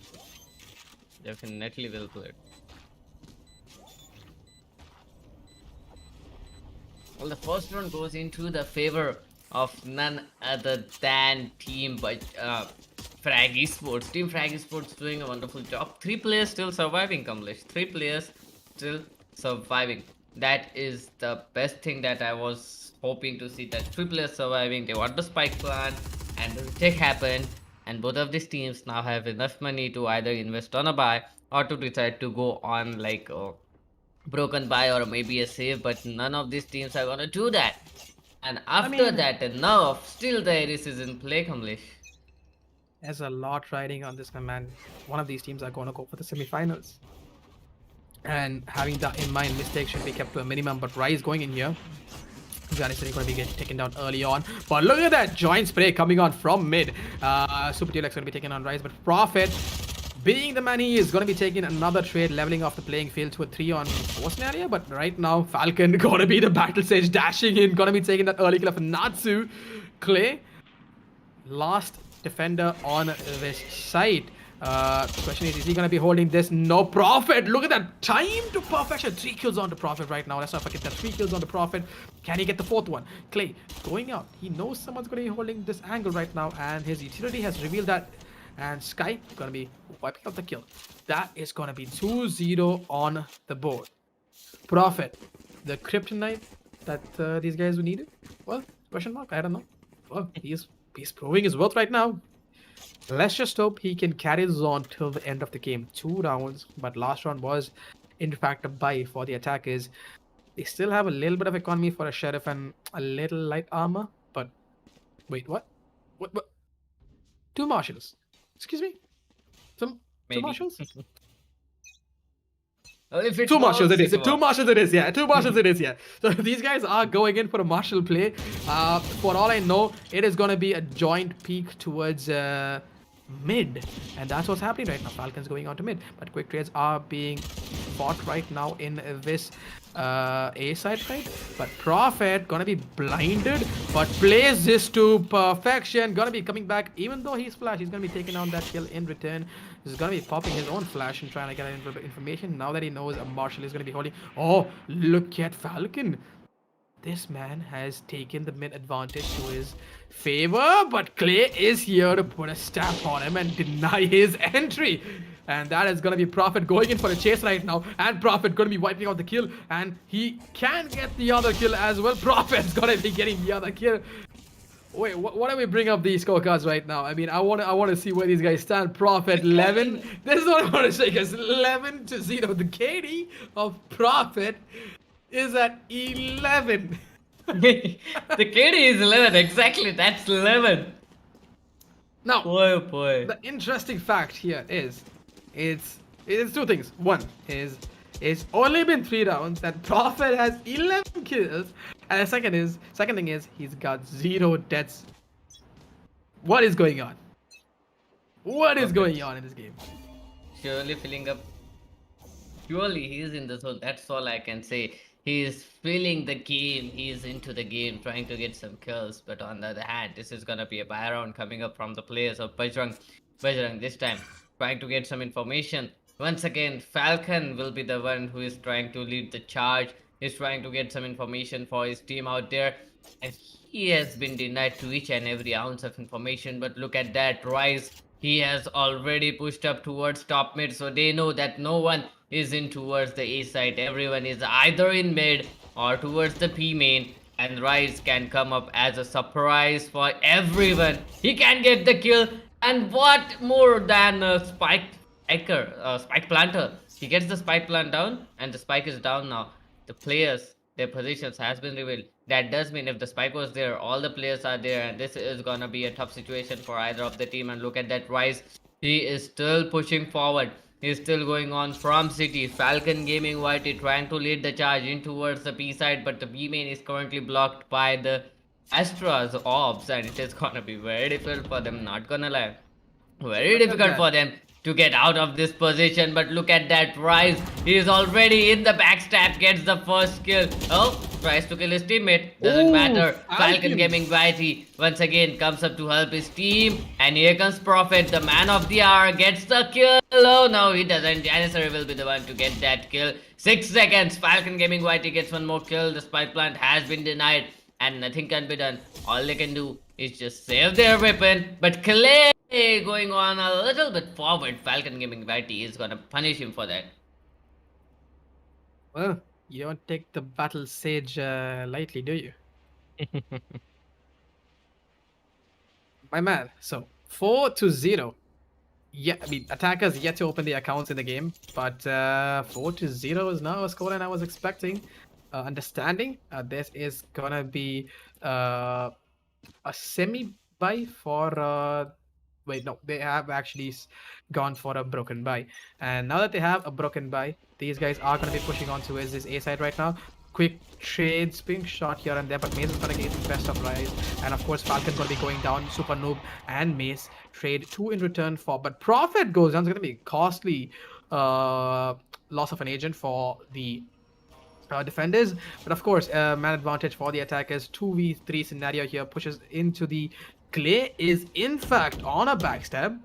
Definitely well played. Well, the first one goes into the favor of none other than Frag Esports. Team Frag Esports doing a wonderful job. 3 players still surviving, Kamlesh. 3 players still surviving. That is the best thing that I was hoping to see. That 3 players surviving. They want the spike plant, and the retake happened. And both of these teams now have enough money to either invest on a buy or to decide to go on like broken by or maybe a save, but none of these teams are gonna do that. And I after mean, that, enough, still the Ares is in play, Kamlesh. there's a lot riding on this, my man. One of these teams are going to go for the semifinals. And having that in mind, mistakes should be kept to a minimum. But Rise going in here. Janice is going to be getting taken down early on. But look at that joint spray coming on from mid. Super Deluxe going to be taken on Rise. But Prophet, being the man he is, going to be taking another trade, leveling off the playing field to a 3-on-4 scenario. But right now, Falcon going to be the battle stage, dashing in. Going to be taking that early kill of Natsu. Clay, last defender on this side. Question is he going to be holding this? No. Prophet, look at that time to perfection. 3 kills on the Prophet right now. Let's not forget that 3 kills on the Prophet. Can he get the 4th one? Clay going out. He knows someone's going to be holding this angle right now, and his utility has revealed that. And Sky going to be wiping out the kill. That is going to be 2-0 on the board. Prophet, the kryptonite that these guys needed? Well, question mark? I don't know. Well, he's proving his worth right now. Let's just hope he can carry this on till the end of the game. 2 rounds, but last round was in fact a buy for the attackers. They still have a little bit of economy for a sheriff and a little light armor, but wait, what? What? 2 marshals? Excuse me? Two Maybe. marshals? Well, if it 2 marshals works, it is. it 2 works. marshals it is. Yeah, 2 marshals it is. Yeah. So these guys are going in for a marshal play. For all I know, it is going to be a joint peek towards mid, and that's what's happening right now. Falcons going on to mid, but quick trades are being fought right now in this A side fight. But Prophet gonna be blinded, but plays this to perfection. Gonna be coming back, even though he's flash, he's gonna be taking on that kill in return. He's gonna be popping his own flash and trying to get information. Now that he knows a marshal is gonna be holding. Oh, look at Falcon. This man has taken the mid advantage to his favor, but Clay is here to put a stamp on him and deny his entry. And that is going to be Prophet going in for a chase right now. And Prophet going to be wiping out the kill. And he can get the other kill as well. Prophet's going to be getting the other kill. Wait, why don't we bring up these scorecards right now? I mean, I want to see where these guys stand. Prophet 11. This is what I want to say, guys. 11-0. The KD of Prophet is at 11. The KD is 11, exactly, that's 11. Now, Boy. the interesting fact here is, it's 2 things. One is, it's only been 3 rounds and Prophet has 11 kills, and the second thing is, he's got 0 deaths. What is going on? What is going on in this game? Surely filling up. Surely he is in the zone. That's all I can say. He is feeling the game. He is into the game, trying to get some kills. But on the other hand, this is gonna be a buy round coming up from the players of Bajrang. Bajrang this time trying to get some information. Once again, Falcon will be the one who is trying to lead the charge. He's trying to get some information for his team out there. And he has been denied to each and every ounce of information. But look at that rise. He has already pushed up towards top mid, so they know that no one is in towards the A side. Everyone is either in mid or towards the P main. And Rise can come up as a surprise for everyone. He can get the kill. And what more than a spike planter? He gets the spike plant down, and the spike is down now. The players, their positions has been revealed. That does mean if the spike was there, all the players are there, and this is gonna be a tough situation for either of the team. And look at that Rise. He is still pushing forward. He's still going on from City. Falcon Gaming Whitey trying to lead the charge in towards the B side, but the B main is currently blocked by the Astra's orbs, and it is gonna be very difficult for them, not gonna lie. Very Look at difficult that. for them to get out of this position, but look at that Rise. He is already in the backstab, gets the first kill. Oh, tries to kill his teammate. Doesn't Oh, matter. Falcon Falcon. Gaming Whitey once again comes up to help his team. And here comes Prophet, the man of the hour, gets the kill. Oh no, he doesn't. Janissary will be the one to get that kill. 6 seconds. Falcon Gaming Whitey gets one more kill. The spike plant has been denied, and nothing can be done. All they can do is just save their weapon. But Clay going on a little bit forward. Falcon Gaming Whitey is gonna punish him for that. Well, you don't take the battle sage lightly, do you? My man. So 4-0. Yeah, I mean, attackers yet to open the accounts in the game, but 4-0 is now a scoreline I was expecting. Understanding this is gonna be a semi buy for. Wait, no, they have actually gone for a broken buy, and now that they have a broken buy, these guys are gonna be pushing on towards this A side right now. Quick trades being shot here and there, but Maze is gonna get the best of Rise, and of course Falcon's gonna be going down. Super Noob and Maze trade 2 in return for, but Profit goes down. It's gonna be costly loss of an agent for the defenders, but of course man advantage for the attackers. 2v3 scenario here pushes into the Clay is in fact on a backstab,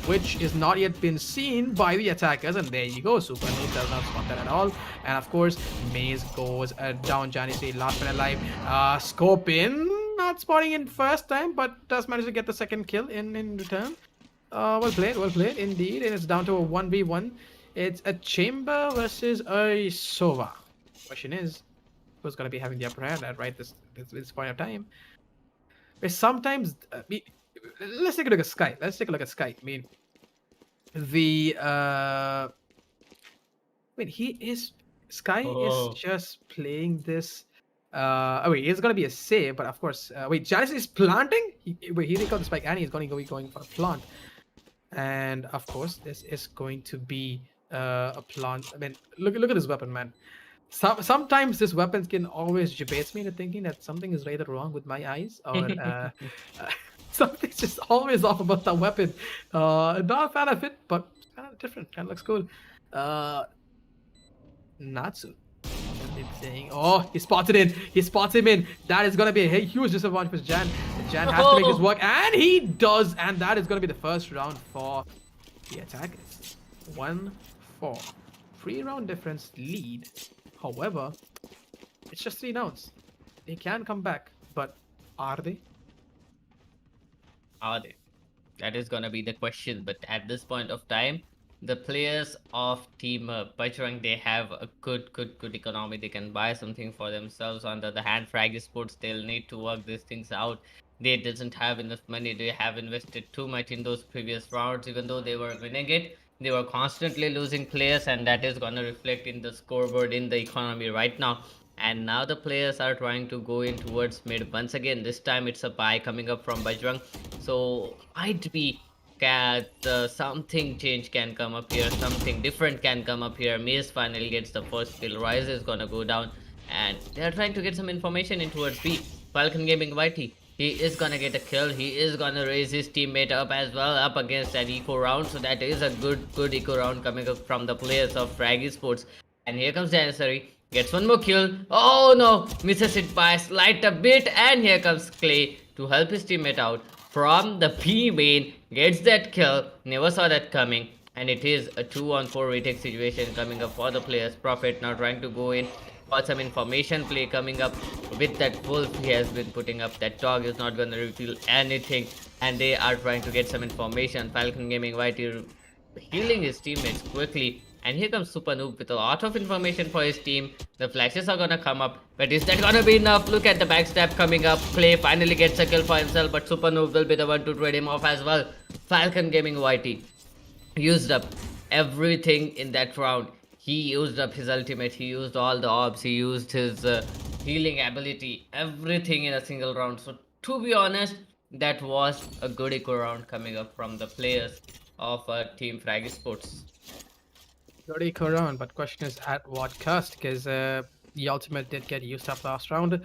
which is not yet been seen by the attackers, and there you go. Super Noob does not spot that at all, and of course Maze goes down. Janissary last man alive. Scope in, not spotting in first time, but does manage to get the second kill in return. Well played indeed, and it's down to a 1v1. It's a Chamber versus a Sova. Question is, who's gonna be having the upper hand at this point of time? But sometimes, let's take a look at Sky. Let's take a look at Sky. I mean, the he is Sky is just playing this. Oh wait, it's gonna be a save, but of course, wait, Janice is planting. He recalled the spike, and he's going for a plant. And of course, this is going to be a plant. I mean, look at his weapon, man. Sometimes this weapon can always debates me into thinking that something is rather wrong with my eyes, or something's just always off about the weapon. Not a fan of it, but kind of different. Kind of looks cool. Natsu. Saying, oh, he spotted in. He spots him in. That is gonna be a huge disadvantage for Jan. Jan has to make this work, and he does. And that is gonna be the first round for the attackers. 1-4. 3-round difference lead. However, it's just 3 rounds. They can come back, but are they? Are they? That is gonna be the question. But at this point of time, the players of Team Bajrang, they have a good economy. They can buy something for themselves. On the other hand, Frag Sports, they'll need to work these things out. They doesn't have enough money. They have invested too much in those previous rounds. Even though they were winning it, they were constantly losing players, and that is gonna reflect in the scoreboard, in the economy right now. And now the players are trying to go in towards mid once again. This time it's a buy coming up from Bajrang, so might be something change can come up here, something different can come up here. Maze finally gets the first kill. Rise is gonna go down, and they're trying to get some information in towards B. Falcon Gaming Whitey, he is gonna get a kill. He is gonna raise his teammate up as well, up against that eco round. So that is a good eco round coming up from the players of Frag Esports. And here comes Janissary, gets one more kill. Oh no, misses it by a slight a bit, and here comes Clay to help his teammate out from the P main, gets that kill. Never saw that coming. and it is a 2-on-4 retake situation coming up for the players. Prophet now trying to go in for some information play coming up with that wolf he has been putting up. That dog is not going to reveal anything, and they are trying to get some information. Falcon Gaming White healing his teammates quickly, and here comes Super Noob with a lot of information for his team. The flashes are gonna come up, but is that gonna be enough? Look at the backstab coming up. Clay finally gets a kill for himself, but Super Noob will be the one to trade him off as well. Falcon Gaming YT used up everything in that round. He used up his ultimate, he used all the orbs, he used his healing ability, everything in a single round. So to be honest, that was a good eco round coming up from the players of Team Frag Sports. Already around, but question is at what cost? Because the ultimate did get used up last round,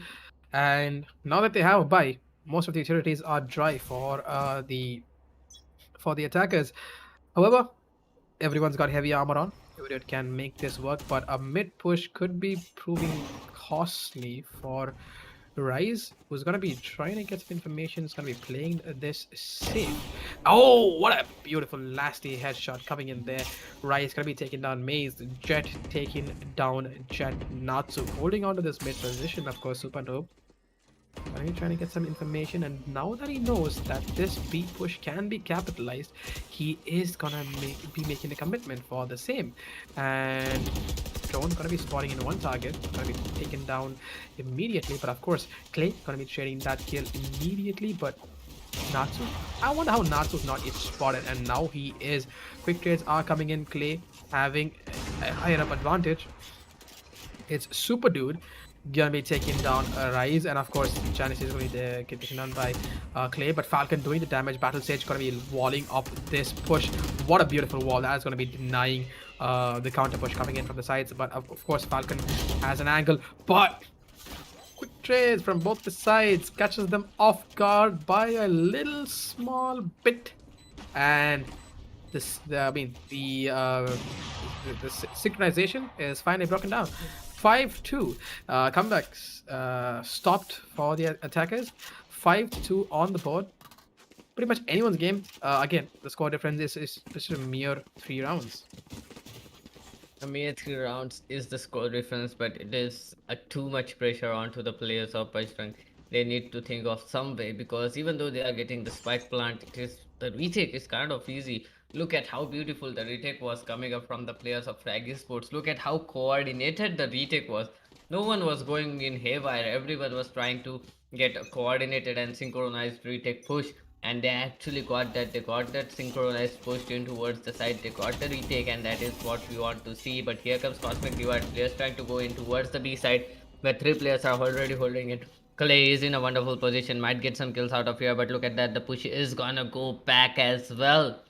and now that they have a buy, most of the utilities are dry for the attackers. However, everyone's got heavy armor on. It can make this work, but a mid push could be proving costly for Rise, who's gonna be trying to get some information. Is gonna be playing this safe. Oh, what a beautiful nasty headshot coming in there. Rise gonna be taking down Maze. Jet taking down Jet. Natsu holding on to this mid position. Of course, Super Noob. Are you trying to get some information? And now that he knows that this B push can be capitalized, he is gonna be making a commitment for the same. And Drone gonna be spotting in one target, gonna be taken down immediately. But of course, Clay gonna be trading that kill immediately. But Natsu, I wonder how Natsu's not yet spotted, and now he is. Quick trades are coming in. Clay having a higher up advantage. It's Super Dude gonna be taking down Rise, and of course Janice is going to get taken down by Clay, but Falcon doing the damage. Battle Sage gonna be walling up this push. What a beautiful wall. That is gonna be denying the counter push coming in from the sides, but of course Falcon has an angle, but quick trades from both the sides catches them off guard by a little small bit, and the synchronization is finally broken down. 5-2 comebacks stopped for the attackers. 5-2 on the board. Pretty much anyone's game. Again, the score difference is just a mere 3 rounds. A mere 3 rounds is the score difference, but it is too much pressure onto the players of Bajrang. They need to think of some way, because even though they are getting the spike plant, the retake is kind of easy. Look at how beautiful the retake was coming up from the players of Frag Sports. Look at how coordinated the retake was. No one was going in haywire. Everyone was trying to get a coordinated and synchronized retake push, and they actually got that. They got that synchronized push in towards the side. They got the retake, and that is what we want to see. But here comes Cosmic Divide. Players trying to go in towards the B side, where 3 players are already holding it. Clay is in a wonderful position, might get some kills out of here, but look at that. The push is gonna go back as well.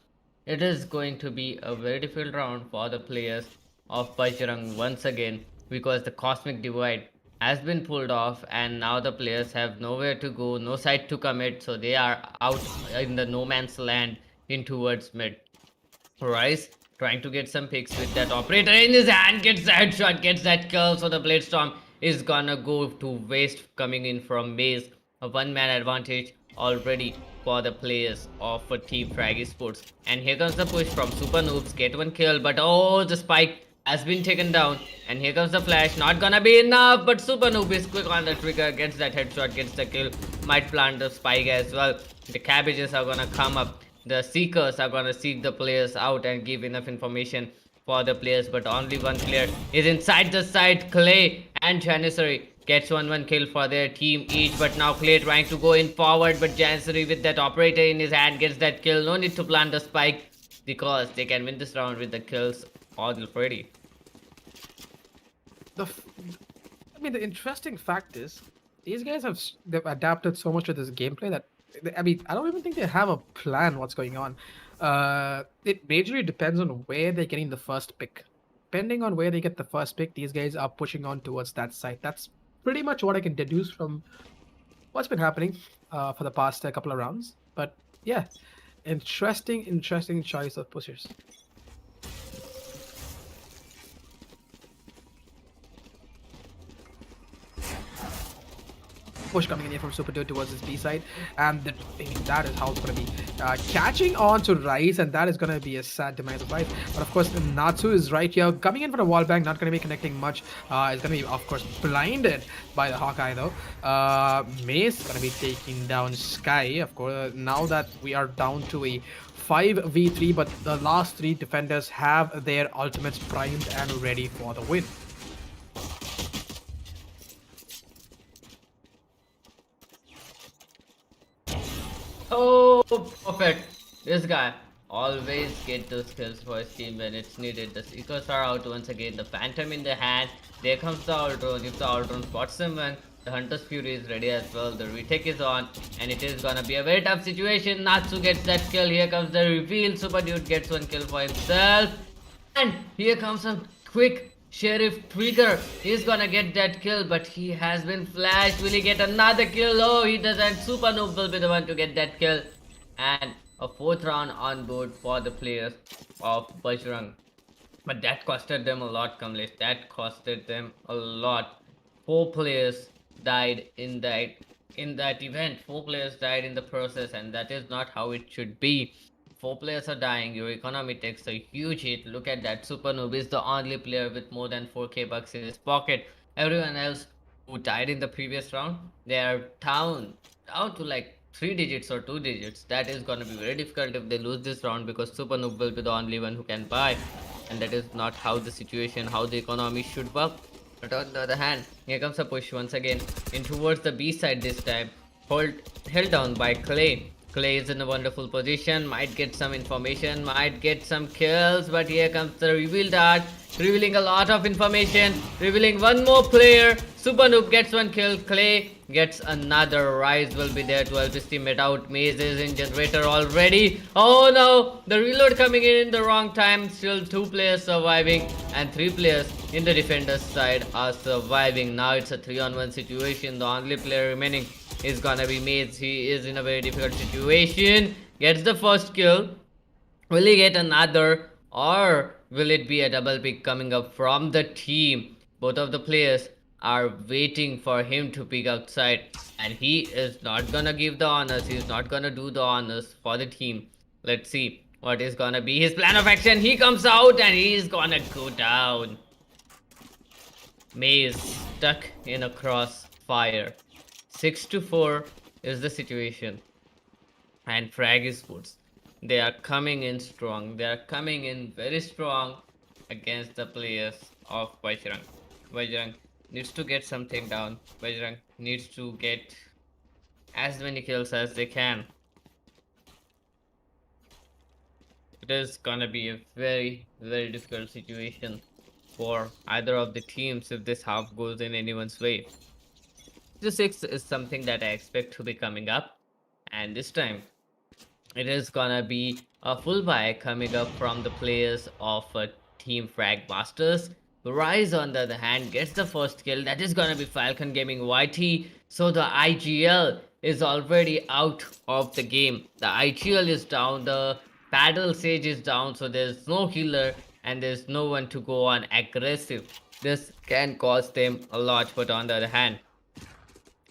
It is going to be a very difficult round for the players of Bajrang once again, because the Cosmic Divide has been pulled off, and now the players have nowhere to go, no side to commit, so they are out in the no man's land in towards mid. Rice trying to get some picks with that operator in his hand, gets the headshot, gets that kill, so the Blade Storm is gonna go to waste coming in from Maze. A one-man advantage already for the players of Team Frag Sports. And here comes the push from Super Noobs, get one kill, but oh, the spike has been taken down. And here comes the flash, not gonna be enough, but Super Noob is quick on the trigger, gets that headshot, gets the kill, might plant the spike as well. The cabbages are gonna come up. The seekers are gonna seek the players out and give enough information for the players, but only one player is inside the side. Clay and Janissary gets 1-1 kill for their team each, but now Clay trying to go in forward, but Janissary with that operator in his hand gets that kill. No need to plant the spike, because they can win this round with the kills already. The interesting fact is these guys they've adapted so much to this gameplay that I don't even think they have a plan what's going on. It majorly depends on where they're getting the first pick. Depending on where they get the first pick, these guys are pushing on towards that side. That's pretty much what I can deduce from what's been happening for the past couple of rounds. But yeah, interesting choice of pushers. Push coming in here from Super Dude towards his B side, and that is how it's going to be catching on to Rice, and that is going to be a sad demise of Rice. But of course, Natsu is right here, coming in for a wall bang, not going to be connecting much. Is going to be, of course, blinded by the Hawkeye though. Mace going to be taking down Sky. Of course, now that we are down to a 5v3, but the last three defenders have their ultimates primed and ready for the win. Oh, perfect. This guy always get those kills for his team when it's needed. The Seekers are out once again. The Phantom in the hand. There comes the Outrun. If the Outrun spots him, and the Hunter's Fury is ready as well. The retake is on, and it is gonna be a very tough situation. Natsu gets that kill. Here comes the reveal. Super Dude gets one kill for himself. And here comes a quick Sheriff Trigger. He's gonna get that kill, but he has been flashed. Will he get another kill? Oh, he doesn't. Super Noob will be the one to get that kill. And a fourth round on board for the players of Bajrang. But that costed them a lot, Kamlesh. That costed them a lot. 4 players died in that event. 4 players died in the process, and that is not how it should be. 4 players are dying, your economy takes a huge hit. Look at that. Super Noob is the only player with more than 4k bucks in his pocket. Everyone else who died in the previous round, they are down to like 3 digits or 2 digits. That is gonna be very difficult if they lose this round, because Super Noob will be the only one who can buy, and that is not how the situation, how the economy should work. But on the other hand, here comes a push once again in towards the B side this time. Held down by Clay. Clay is in a wonderful position, might get some information, might get some kills, but here comes the reveal dart, revealing a lot of information, revealing one more player. Super Noob gets one kill, Clay gets another. Rise will be there to help his teammate out. Maze is in generator already. Oh no, the reload coming in the wrong time. Still 2 players surviving, and 3 players in the defender's side are surviving. Now it's a 3-on-1 situation. The only player remaining is gonna be Maze. He is in a very difficult situation. Gets the first kill. Will he get another, or will it be a double pick coming up from the team? Both of the players are waiting for him to pick outside, and he is not gonna give the honors. He's not gonna do the honors for the team. Let's see what is gonna be his plan of action. He comes out and he's gonna go down. Maze stuck in a crossfire. 6-4 is the situation, and Frag Esports, they are coming in strong. They are coming in very strong against the players of Bajrang. Bajrang needs to get something down. Bajrang needs to get as many kills as they can. It is gonna be a very, very difficult situation for either of the teams if this half goes in anyone's way. The 6 is something that I expect to be coming up, and this time it is gonna be a full buy coming up from the players of Team Frag Masters. Rise, on the other hand, gets the first kill. That is gonna be Falcon Gaming YT. So the IGL is already out of the game. The IGL is down, the Paddle Sage is down, so there's no healer and there's no one to go on aggressive. This can cost them a lot, but on the other hand,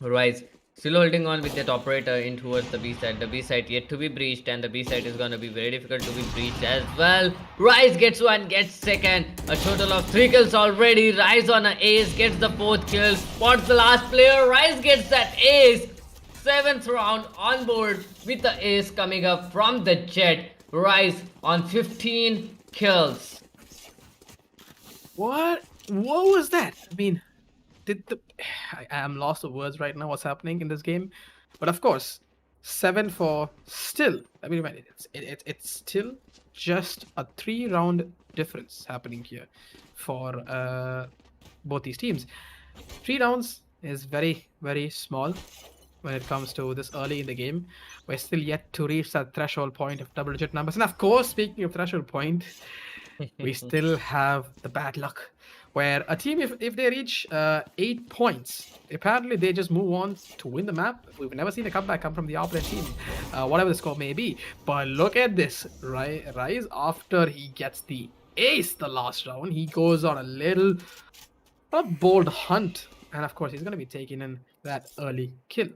Rise still holding on with that operator in towards the B side. The B side yet to be breached, and the B side is gonna be very difficult to be breached as well. Rise gets one, gets second. A total of 3 kills already. Rise on an ace, gets the 4th kill. Spots the last player. Rise gets that ace. 7th round on board with the ace coming up from the Jet. Rise on 15 kills. What was that? I mean, did the I am lost of words right now. What's happening in this game? But of course, 7-4 still. I mean, it's still just a 3-round difference happening here for both these teams. 3 rounds is very, very small when it comes to this early in the game. We're still yet to reach that threshold point of double-digit numbers. And of course, speaking of threshold point, we still have the bad luck where a team, if they reach 8 points, apparently they just move on to win the map. We've never seen a comeback come from the opponent team, whatever the score may be. But look at this, Rise, after he gets the ace the last round, he goes on a bold hunt, and of course he's going to be taking in that early kill.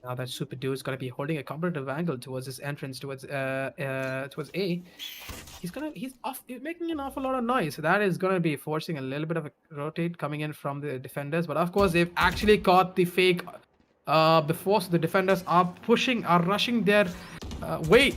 Now that Super Dude is gonna be holding a competitive angle towards his entrance towards A. He's making an awful lot of noise. So that is gonna be forcing a little bit of a rotate coming in from the defenders. But of course, they've actually caught the fake before, so the defenders are rushing their wait.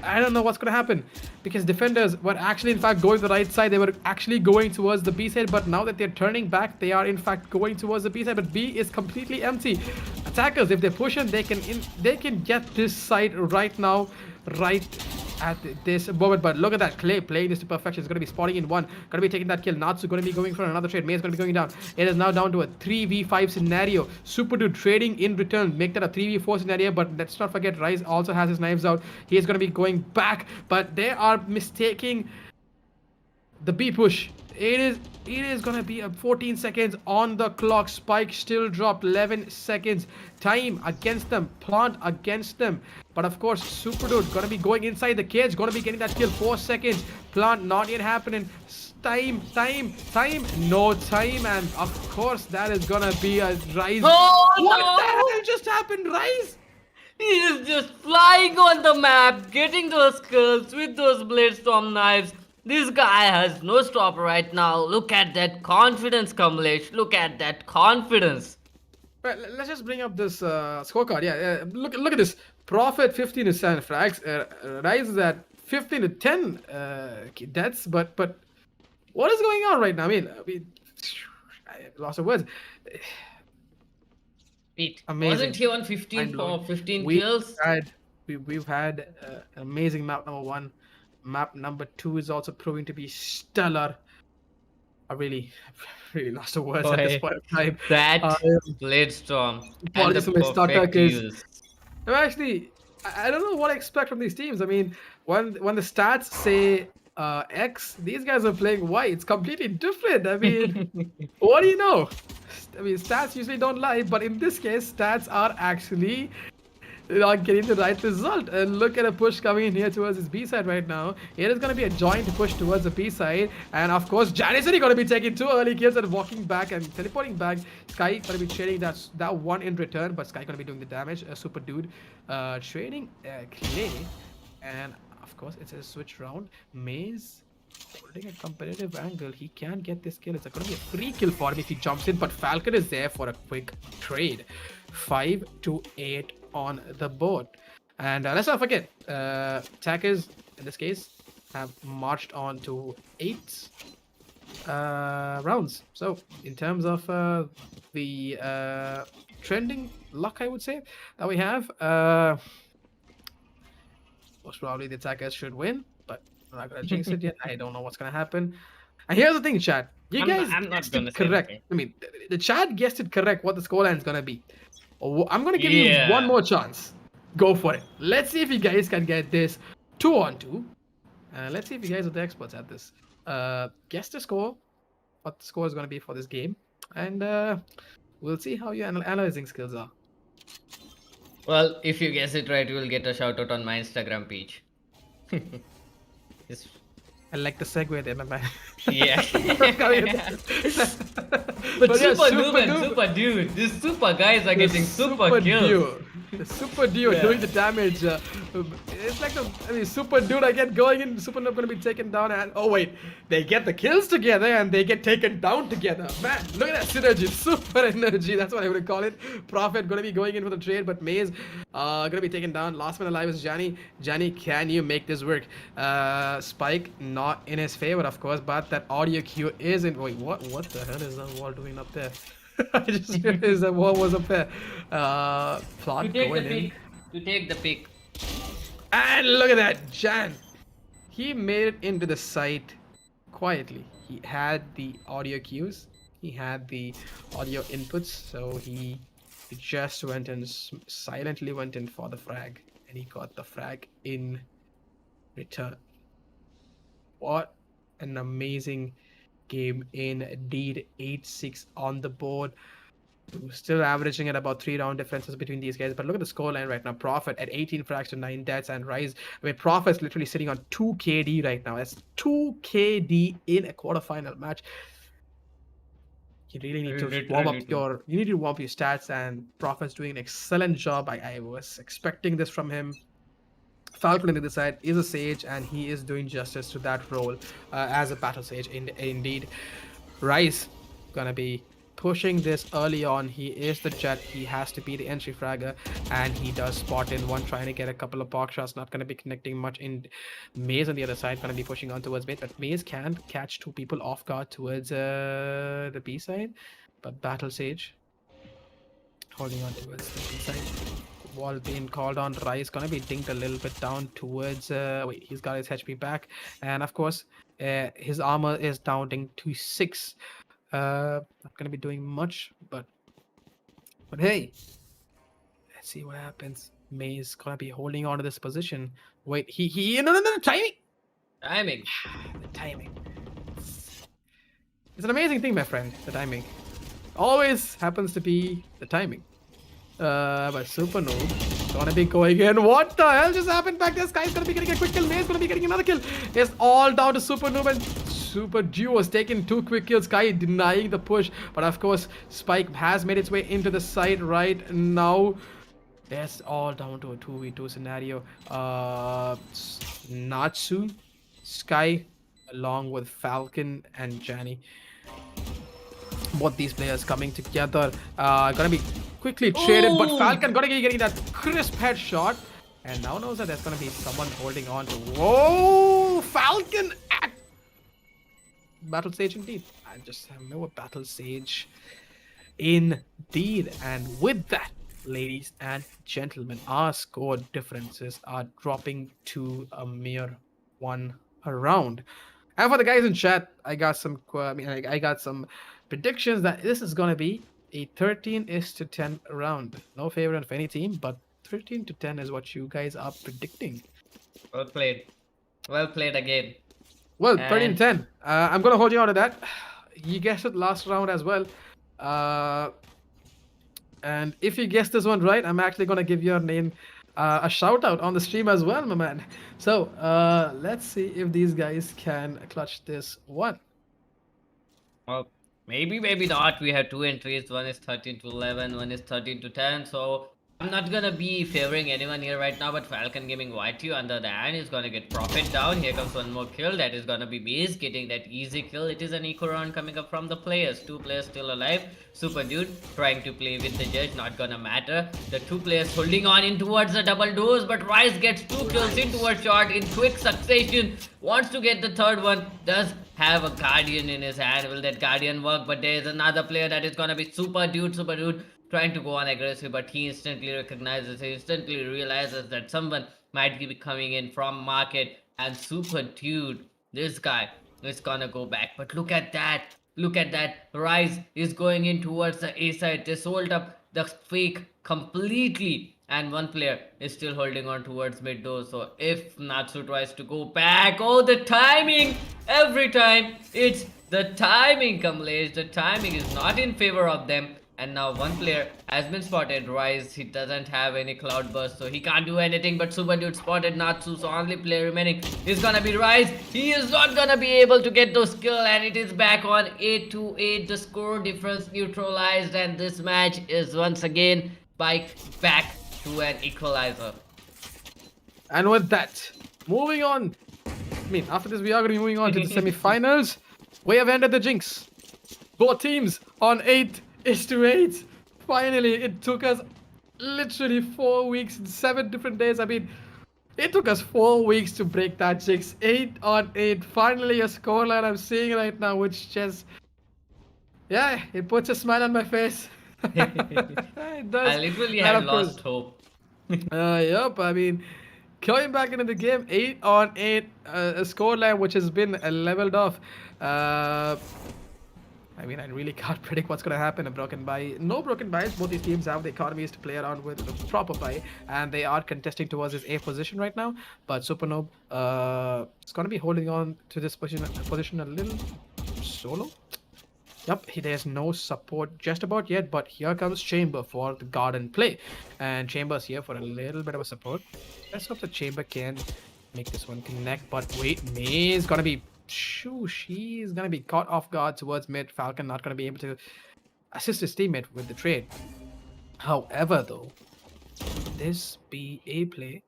I don't know what's gonna happen because defenders were actually in fact going to the right side. They were actually going towards the B side, but now that they're turning back, they are in fact going towards the B side. But B is completely empty. Attackers, if they push in, they can get this side right now, right at this moment. But look at that, Clay playing this to perfection. Is going to be spotting in one, going to be taking that kill. Natsu going to be going for another trade. May is going to be going down. It is now down to a 3v5 scenario. Super Dude trading in return, make that a 3v4 scenario. But let's not forget, Rise also has his knives out. He is going to be going back, but they are mistaking the B push. It is gonna be a 14 seconds on the clock. Spike still dropped 11 seconds. Time against them. Plant against them. But of course, Super Dude gonna be going inside the cage. Gonna be getting that kill. 4 seconds. Plant not yet happening. Time. No time. And of course, that is gonna be a Rise. Oh What no! the hell just happened, Rise? He is just flying on the map, getting those kills with those Bladestorm knives. This guy has no stop right now. Look at that confidence, Kamlesh. Look at that confidence. Right, let's just bring up this scorecard. Yeah, look at this. Profit 15 to 7 frags. Rise is at 15 to 10 deaths. But what is going on right now? I mean, I lost of words. Wait, Amazing. wasn't he on 15 for 15 kills? We've had amazing map number 1. Map number 2 is also proving to be stellar. I really lost of words at this point of time. That Bladestorm and the Apologies for my stutter perfect because use. I'm actually I don't know what I expect from these teams. I mean, when the stats say X, these guys are playing Y. It's completely different. I mean, what do you know? I mean, stats usually don't lie, but in this case, stats are actually not getting the right result. And look at a push coming in here towards his B side right now. It is going to be a joint push towards the B side. And of course, Janissary going to be taking 2 early kills and walking back and teleporting back. Sky going to be trading that one in return, but Sky going to be doing the damage. Super Dude trading Clay. And of course, it's a switch round. Maze holding a competitive angle. He can get this kill. It's going to be a free kill for him if he jumps in, but Falcon is there for a quick trade. 5 to 8 on the board. And let's not forget, attackers in this case have marched on to 8 rounds. So in terms of the trending luck, I would say that we have, most probably the attackers should win, but I'm not gonna jinx it yet. I don't know what's gonna happen. And here's the thing, chat. You guys I'm not guessed gonna it say correct. anything. I mean, the chat guessed it correct what the scoreline is gonna be. I'm gonna give you one more chance. Go for it. Let's see if you guys can get this 2-on-2. Let's see if you guys are the experts at this. Guess the score, what the score is gonna be for this game, and we'll see how your analyzing skills are. Well, if you guess it right, you will get a shout out on my Instagram page. It's- I like the segue there, my man. yeah. But But yeah, super Super noob and Dude. super dude. These super guys are getting super kills. Duo. The Super Duo Yeah. doing the damage. It's like Super Dude again going in. Super Noob going to be taken down. And oh, wait. They get the kills together and they get taken down together. Man, look at that synergy. Super energy. That's what I would call it. Prophet going to be going in for the trade. But Maze going to be taken down. Last man alive is Janny. Janny, can you make this work? Spike not in his favor, of course. But that audio cue isn't. Wait, what the hell is that wall doing up there? I just realized that wall was up there. Plot To take the going in. pick. To take the pick. And look at that, Jan. He made it into the site quietly. He had the audio cues. He had the audio inputs. So he just went and silently went in for the frag. And he got the frag in return. What an amazing game indeed. 8-6 on the board. Still averaging at about 3 round differences between these guys. But look at the scoreline right now. Profit at 18 frags to 9 deaths, and Rise. I mean, Profit's literally sitting on 2 KD right now. That's 2 KD in a quarterfinal match. You really need to warm Literally up too. your stats, and Prophet's doing an excellent job. I was expecting this from him. Falcon on the other side is a sage, and he is doing justice to that role as a battle sage. Indeed, Rice gonna be pushing this early on. He is the jet. He has to be the entry fragger, and he does spot in one, trying to get a couple of box shots. Not gonna be connecting much. In Maze on the other side, gonna be pushing on towards mid, but Maze can catch two people off guard towards the B side. But Battle Sage holding on towards the B side. Wall being called on. Rice gonna be dinked a little bit down towards. Wait, he's got his HP back, and of course, his armor is down to 6. Not gonna be doing much, but hey, let's see what happens. May's gonna be holding on to this position. Wait, he no timing. Timing. The timing. It's an amazing thing, my friend. The timing always happens to be the timing. But Super Noob gonna be going in. What the hell just happened back there? Sky's gonna be getting a quick kill. May's gonna be getting another kill. It's all down to Super Noob and Super Duos taking 2 quick kills. Sky denying the push. But of course, Spike has made its way into the side right now. It's all down to a 2v2 scenario. Natsu, Sky, along with Falcon and Janny. Both these players coming together. Gonna be quickly traded, but Oh, Falcon gonna be getting that crisp headshot. And now knows that there's gonna be someone holding on to. Whoa! Falcon at Battle Sage indeed. I just know a Battle Sage indeed. And with that, ladies and gentlemen, our score differences are dropping to a mere 1 round. And for the guys in chat, I got some. I got some predictions that this is gonna be a 13-10 round. No favorite of any team, but 13-10 is what you guys are predicting. well played. Well played again. Well, And 13-10. I'm gonna hold you on to that. You guessed it last round as well. And if you guessed this one right, I'm actually gonna give your name a shout out on the stream as well, my man. So let's see if these guys can clutch this one. well, maybe not. We have 2 entries. One is 13 to 11. One is 13 to 10. So I'm not gonna be favoring anyone here right now. But Falcon Gaming YTU under the hand is gonna get Profit down. Here comes one more kill. That is gonna be Maze getting that easy kill. It is an eco round coming up from the players. 2 players still alive. Super Dude trying to play with the judge. Not gonna matter. The 2 players holding on in towards the double doors. But Rice gets 2 kills into a shot in quick succession. Wants to get the third one. Does have a guardian in his hand. Will that guardian work? But there is another player that is gonna be Super Dude trying to go on aggressive, but he instantly recognizes, he instantly realizes that someone might be coming in from market, and Super Dude, this guy is gonna go back. But look at that. Look at that. Rise is going in towards the A side. They sold up the fake completely, and one player is still holding on towards mid door. So if Natsu tries to go back, oh, the timing! Every time it's the timing, Kamlesh. The timing is not in favor of them. And now one player has been spotted. Rise, he doesn't have any cloud burst, so he can't do anything. But Super Dude spotted Natsu, so only player remaining is gonna be Rise. He is not gonna be able to get those kills, and it is back on 8-8. The score difference neutralized, and this match is once again back to an equalizer. And with that, moving on. After this, we are going to be moving on to the semi-finals. We have ended the jinx. Both teams on 8-8. Finally, it took us literally 4 weeks and 7 different days. It took us 4 weeks to break that jinx. 8-8. Finally, a scoreline I'm seeing right now, which just, yeah, it puts a smile on my face. It does. I literally And had of course, lost hope. Yep. Coming back into the game, 8-8, a scoreline which has been leveled off. I really can't predict what's going to happen. A broken buy. No broken buys. Both these teams have the economies to play around with a proper buy, and they are contesting towards this A position right now. But Supernova is going to be holding on to this position a little solo. Yep, there's no support just about yet, but here comes Chamber for the garden play. And Chamber's here for a little bit of a support. Let's hope the Chamber can make this one connect. But wait, May is gonna be shoo, she's gonna be caught off guard towards mid. Falcon not gonna be able to assist his teammate with the trade. However, though, this BA play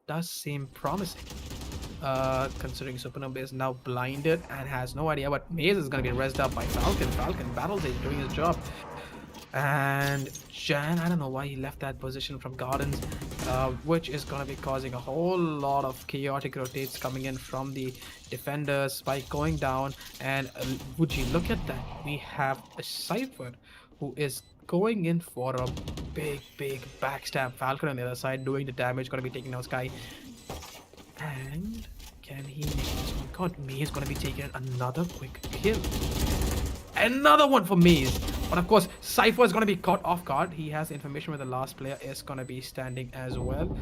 does seem promising. Considering Supernova is now blinded and has no idea, but Maze is going to be rezzed up by Falcon. Falcon battles is doing his job. And Jan, I don't know why he left that position from Gardens, which is going to be causing a whole lot of chaotic rotates coming in from the defenders. Spike going down, and would you look at that? We have a Cypher who is going in for a big backstab. Falcon on the other side doing the damage, going to be taking out Sky. And can he make this one? God, Maze going to be taking another quick kill. Another one for Maze. But of course, Cypher is going to be caught off guard. He has information where the last player is going to be standing as well.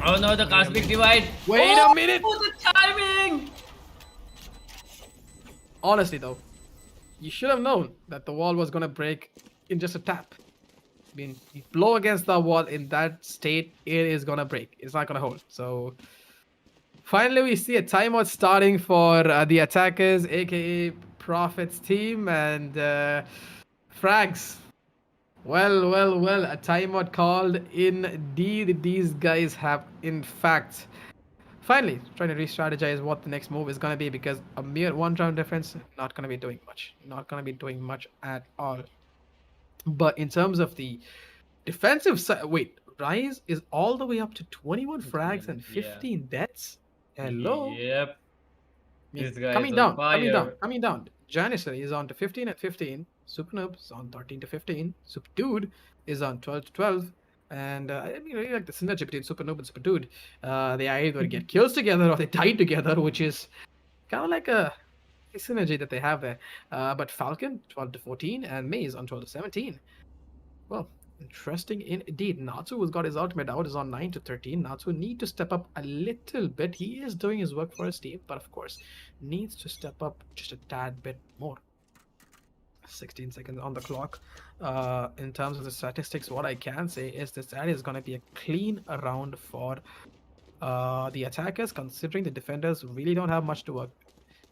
Oh no, the Cosmic Divide. Wait a minute. Oh, the timing. Honestly, though, you should have known that the wall was going to break in just a tap. I mean, you blow against the wall in that state, it is going to break. It's not going to hold. So, finally, we see a timeout starting for the attackers, aka Prophet's team, and Frags. Well, a timeout called. Indeed, these guys have, in fact, finally trying to re-strategize what the next move is going to be, because a mere one round difference, not going to be doing much. Not going to be doing much at all. But in terms of the defensive side, wait, Rise is all the way up to 21 frags and 15 deaths. Hello. Yep. This guy coming is down, on fire. coming down. Janissary is on to 15 and 15. Supernoob is on 13 to 15. Superdude is on 12 to 12. And I mean, really like the synergy between Supernoob and Superdude. They either get kills together or they die together, which is kind of like a synergy that they have there. But Falcon 12 to 14 and Maze on 12 to 17. Well, interesting indeed. Natsu has got his ultimate out, is on 9 to 13. Natsu need to step up a little bit. He is doing his work for his team, but of course, needs to step up just a tad bit more. 16 seconds on the clock. In terms of the statistics, what I can say is that is going to be a clean round for the attackers, considering the defenders really don't have much to work.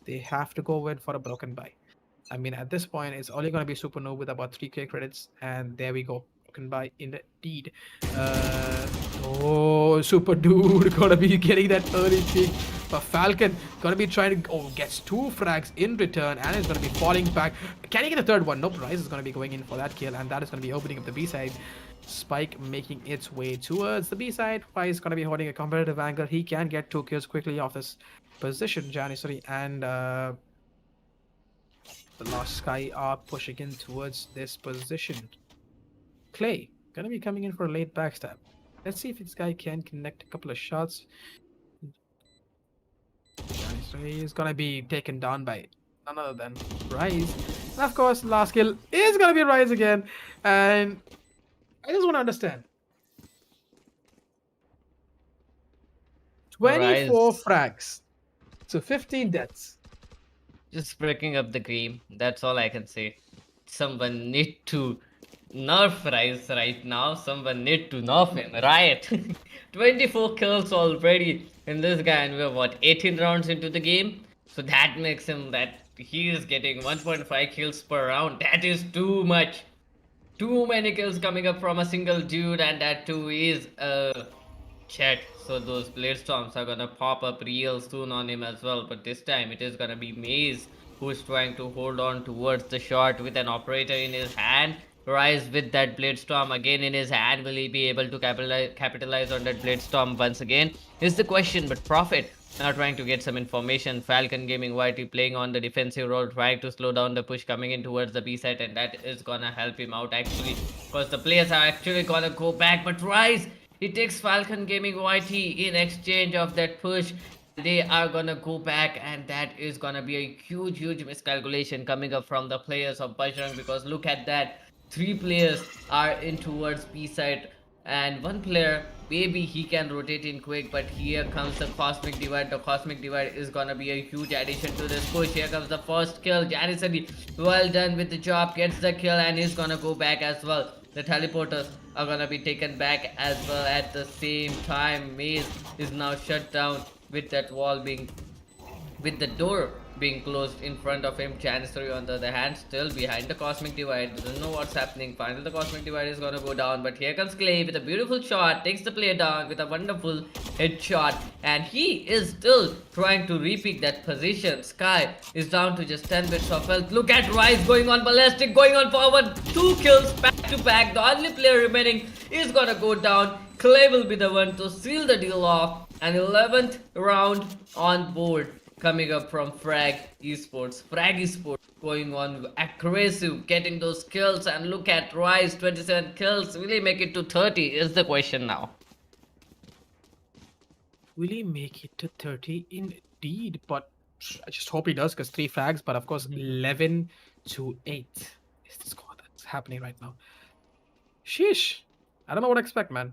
They have to go in for a broken buy. I mean, at this point, it's only going to be Supernova with about 3k credits, and there we go. Broken buy indeed. Oh, Super Dude gonna be getting that early pick. But Falcon gonna be trying to gets 2 frags in return and is gonna be falling back. Can he get a third one? Nope. Rise is gonna be going in for that kill, and that is gonna be opening up the B side. Spike making its way towards the B side. Rise gonna be holding a competitive angle. He can get 2 kills quickly off this position. Janissary and the Lost Sky are pushing in towards this position. Clay gonna be coming in for a late backstab. Let's see if this guy can connect a couple of shots. So he's gonna be taken down by none other than Rise. And of course, last kill is gonna be Rise again. And I just want to understand. 24 frags. So 15 deaths. Just breaking up the game. That's all I can say. Someone need to nerf Rise right now. Someone need to nerf him. Riot. 24 kills already in this guy, and we're what, 18 rounds into the game? So that makes him that he is getting 1.5 kills per round. That is too much. Too many kills coming up from a single dude, and that too is a chat. So those blade storms are gonna pop up real soon on him as well. But this time it is gonna be Maze who is trying to hold on towards the shot with an operator in his hand. Rise with that blade storm again in his hand. Will he be able to capitalize on that blade storm once again? Is the question. But Prophet now trying to get some information. Falcon Gaming YT playing on the defensive role, trying to slow down the push coming in towards the B side, and that is gonna help him out actually, because the players are actually gonna go back. But Rise, he takes Falcon Gaming YT in exchange of that push. They are gonna go back, and that is gonna be a huge miscalculation coming up from the players of Bajrang, because look at that. 3 players are in towards B side, and 1 player maybe he can rotate in quick, but here comes the Cosmic Divide. The Cosmic Divide is gonna be a huge addition to this push. Here comes the first kill. Janissary, well done with the job, gets the kill, and he's gonna go back as well. The teleporters are gonna be taken back as well at the same time. Maze is now shut down with that wall being, with the door being closed in front of him. Janissary, on the other hand, still behind the Cosmic Divide, doesn't know what's happening. Finally, the Cosmic Divide is gonna go down, but here comes Clay with a beautiful shot, takes the player down with a wonderful headshot, and he is still trying to repeat that position. Sky is down to just 10 bits of health. Look at Rise going on ballistic, going on forward, 2 kills back to back. The only player remaining is gonna go down. Clay will be the one to seal the deal off. An 11th round on board coming up from Frag Esports. Frag Esports going on aggressive, getting those kills, and look at Rise, 27 kills. Will he make it to 30 is the question now. Will he make it to 30? Indeed, but I just hope he does because 3 frags, but of course, 11 to 8 is the score that's happening right now. Sheesh. I don't know what to expect, man.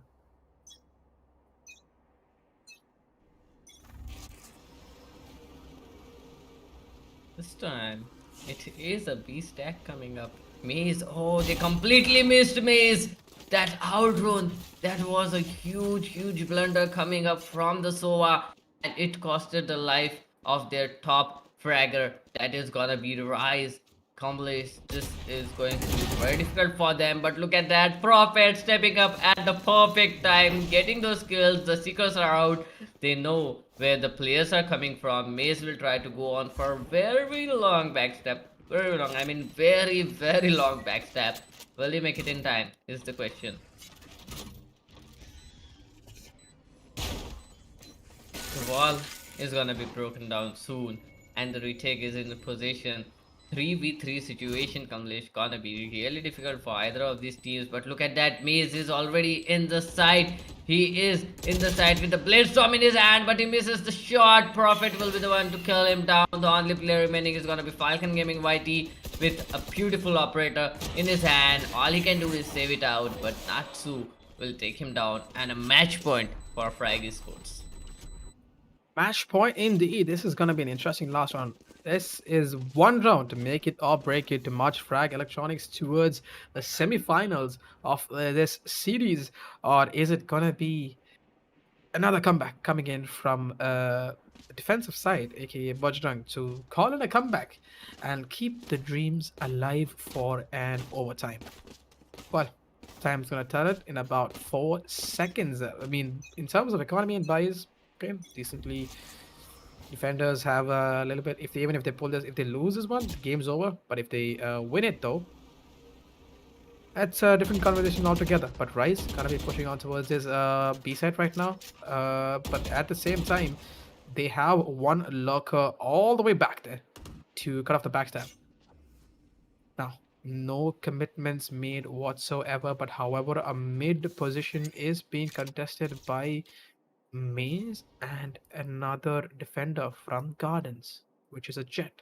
This time, it is a B stack coming up. Maze, oh, they completely missed Maze. That outrun, that was a huge blunder coming up from the Sova, and it costed the life of their top fragger. That is gonna be Rise. Accomplish. This is going to be very difficult for them, but look at that. Prophet stepping up at the perfect time, getting those kills. The Seekers are out. They know where the players are coming from. Maze will try to go on for a very long backstep. Very long, I mean very long backstep. Will he make it in time is the question. The wall is gonna be broken down soon, and the retake is in the position. 3v3 situation, Kamlesh, gonna be really difficult for either of these teams. But look at that, Maze is already in the site. He is in the site with the blade storm in his hand, but he misses the shot. Prophet will be the one to kill him down. The only player remaining is gonna be Falcon Gaming YT with a beautiful operator in his hand. All he can do is save it out, but Natsu will take him down, and a match point for Frag Esports. Match point indeed. This is going to be an interesting last round. This is one round to make it or break it to march Frag Electronics towards the semifinals of this series. Or is it going to be another comeback coming in from the defensive side, aka Bajrang, to call it a comeback and keep the dreams alive for an overtime? Well, time's gonna tell it in about 4 seconds. I mean, in terms of economy and buys, okay, decently. Defenders have a little bit. If they even if they pull this, if they lose this one, the game's over. But if they win it though, that's a different conversation altogether. But Rice gonna be pushing on towards his B side right now. But at the same time, they have one lurker all the way back there to cut off the backstab. Now, no commitments made whatsoever, but however, a mid position is being contested by Maze and another defender from Gardens, which is a Jet.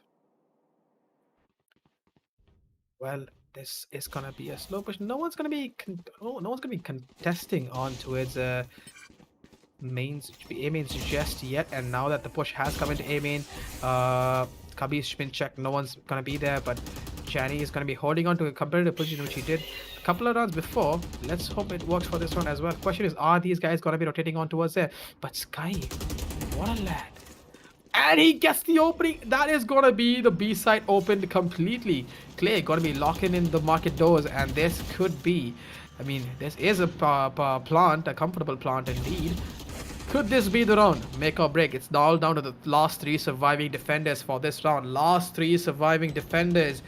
Well, this is gonna be a slow push. No one's gonna be no one's gonna be contesting on towards mains A mains just yet, and now that the push has come into A main, Kabi's spin check, no one's gonna be there, but Chani is gonna be holding on to a competitive position which he did a couple of rounds before. Let's hope it works for this round as well. Question is, are these guys gonna be rotating on towards there? But Sky, what a lad. And he gets the opening. That is gonna be the B side opened completely. Clay gonna be locking in the market doors, and this could be, I mean, this is a plant, a comfortable plant indeed. Could this be the round? Make or break. It's all down to the last 3 surviving defenders for this round. Last 3 surviving defenders.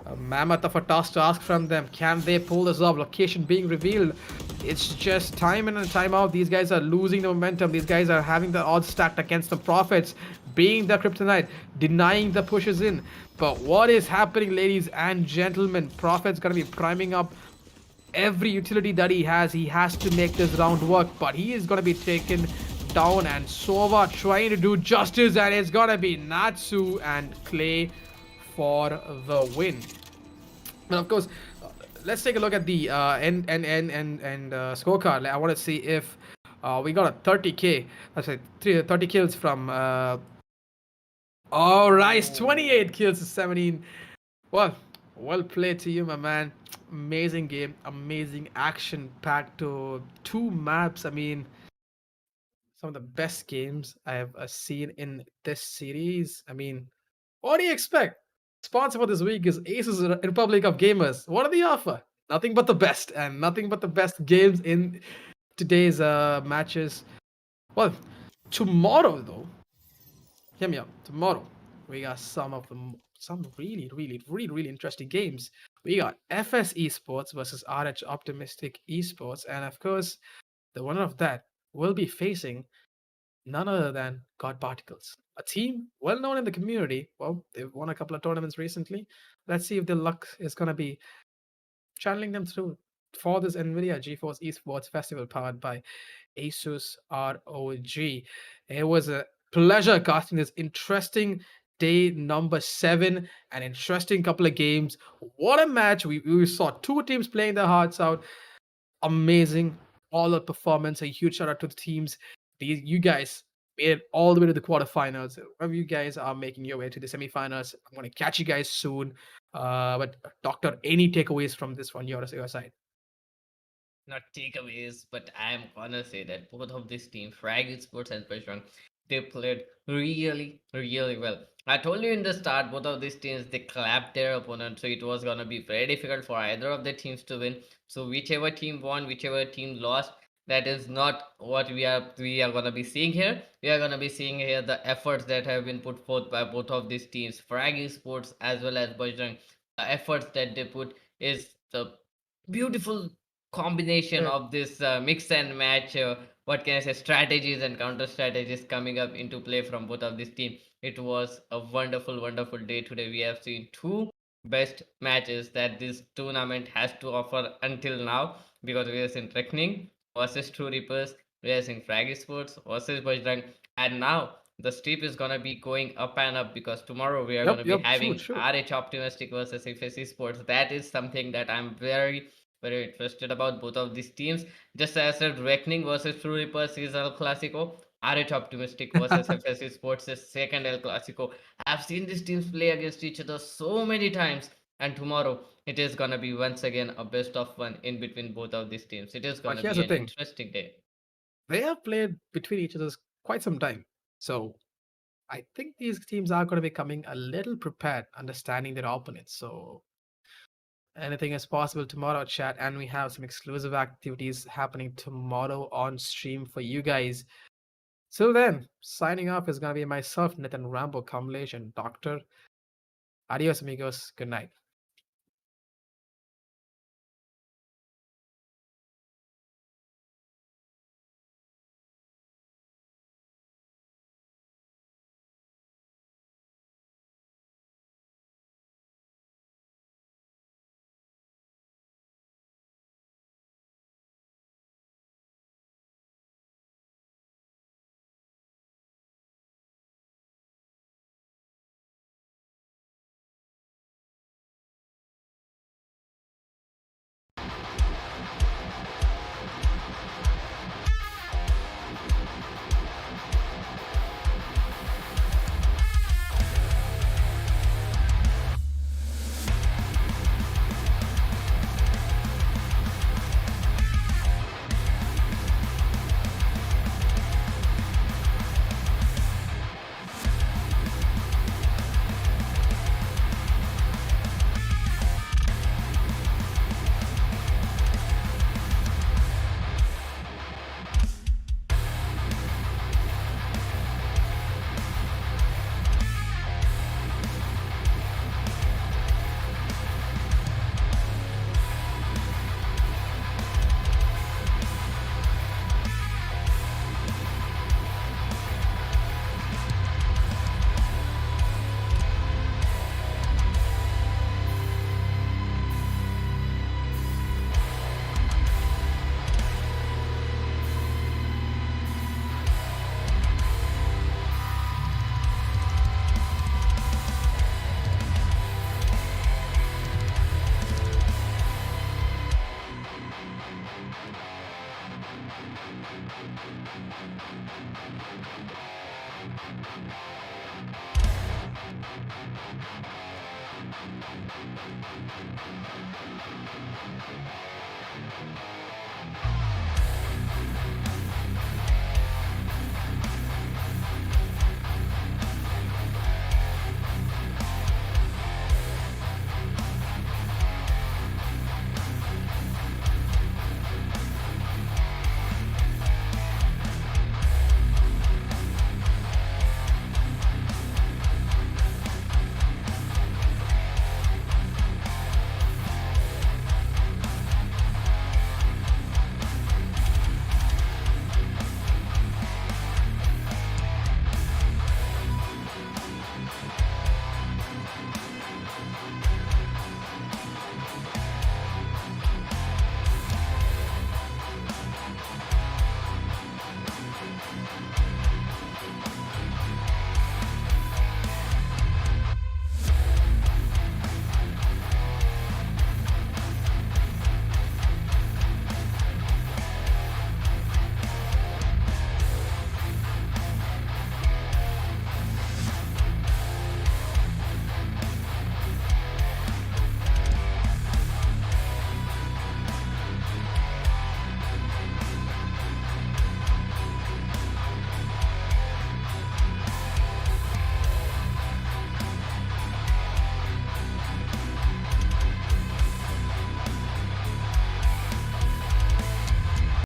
A mammoth of a task to ask from them. Can they pull this off? Location being revealed. It's just time in and time out. These guys are losing the momentum. These guys are having the odds stacked against the Prophets, being the kryptonite, denying the pushes in. But what is happening, ladies and gentlemen? Prophet's gonna be priming up every utility that he has to make this round work, but he is going to be taken down, and Sova trying to do justice, and it's going to be Natsu and Clay for the win. And of course, let's take a look at the end scorecard. I want to see if we got a 30k, let's say 30 kills from all right, 28 kills to 17. Well played to you, my man. Amazing game, amazing action packed to 2 maps. I mean, some of the best games I have seen in this series. I mean, What do you expect? Sponsor for this week is Asus Republic of Gamers. What do they offer? Nothing but the best, and nothing but the best games in today's matches. Well, tomorrow though, hear me out. Tomorrow we got some really interesting games. We got FS Esports versus RH Optimistic Esports, and of course, the winner of that will be facing none other than God Particles, a team well known in the community. Well, they've won a couple of tournaments recently. Let's see if their luck is going to be channeling them through for this NVIDIA GeForce Esports Festival powered by Asus ROG. It was a pleasure casting this interesting day number 7, an interesting couple of games. What a match! We saw two teams playing their hearts out. Amazing all out performance. A huge shout out to the teams. You guys made it all the way to the quarterfinals. Wherever you guys are making your way to the semifinals, I'm going to catch you guys soon. But Doctor, any takeaways from this one your side? Not takeaways, but I'm gonna say that both of these teams, Frag Esports and Peshwang, they played really well. I told you in the start, both of these teams they clapped their opponent, so it was gonna be very difficult for either of the teams to win. So whichever team won, whichever team lost, that is not what we are gonna be seeing here. We are gonna be seeing here the efforts that have been put forth by both of these teams, Frag Esports as well as Bajrang. The efforts that they put is the beautiful combination Right. of this mix and match what can I say strategies and counter strategies coming up into play from both of this team. It was a wonderful day today. We have seen two best matches that this tournament has to offer until now, because we have seen Reckoning versus True Reapers, we have seen Frag Sports versus Bajrang, and now the steep is gonna be going up and up, because tomorrow we are gonna be Yep, true, having true. RH Optimistic versus FSC Sports. That is something that I'm very interested about both of these teams. Just as I said, Reckoning versus True Reapers is El Clasico. RH Optimistic versus FSC Sports is second El Clasico. I've seen these teams play against each other so many times, and tomorrow it is gonna be once again a best of one in between both of these teams. It is But gonna here's be the an thing, interesting day. they have played between each other quite some time. So I think these teams are going to be coming a little prepared, understanding their opponents. So anything is possible tomorrow, chat, and we have some exclusive activities happening tomorrow on stream for you guys. Till then, signing off is going to be myself, Nathan Rambo Kamlesh, and Doctor. Adios, amigos. Good night.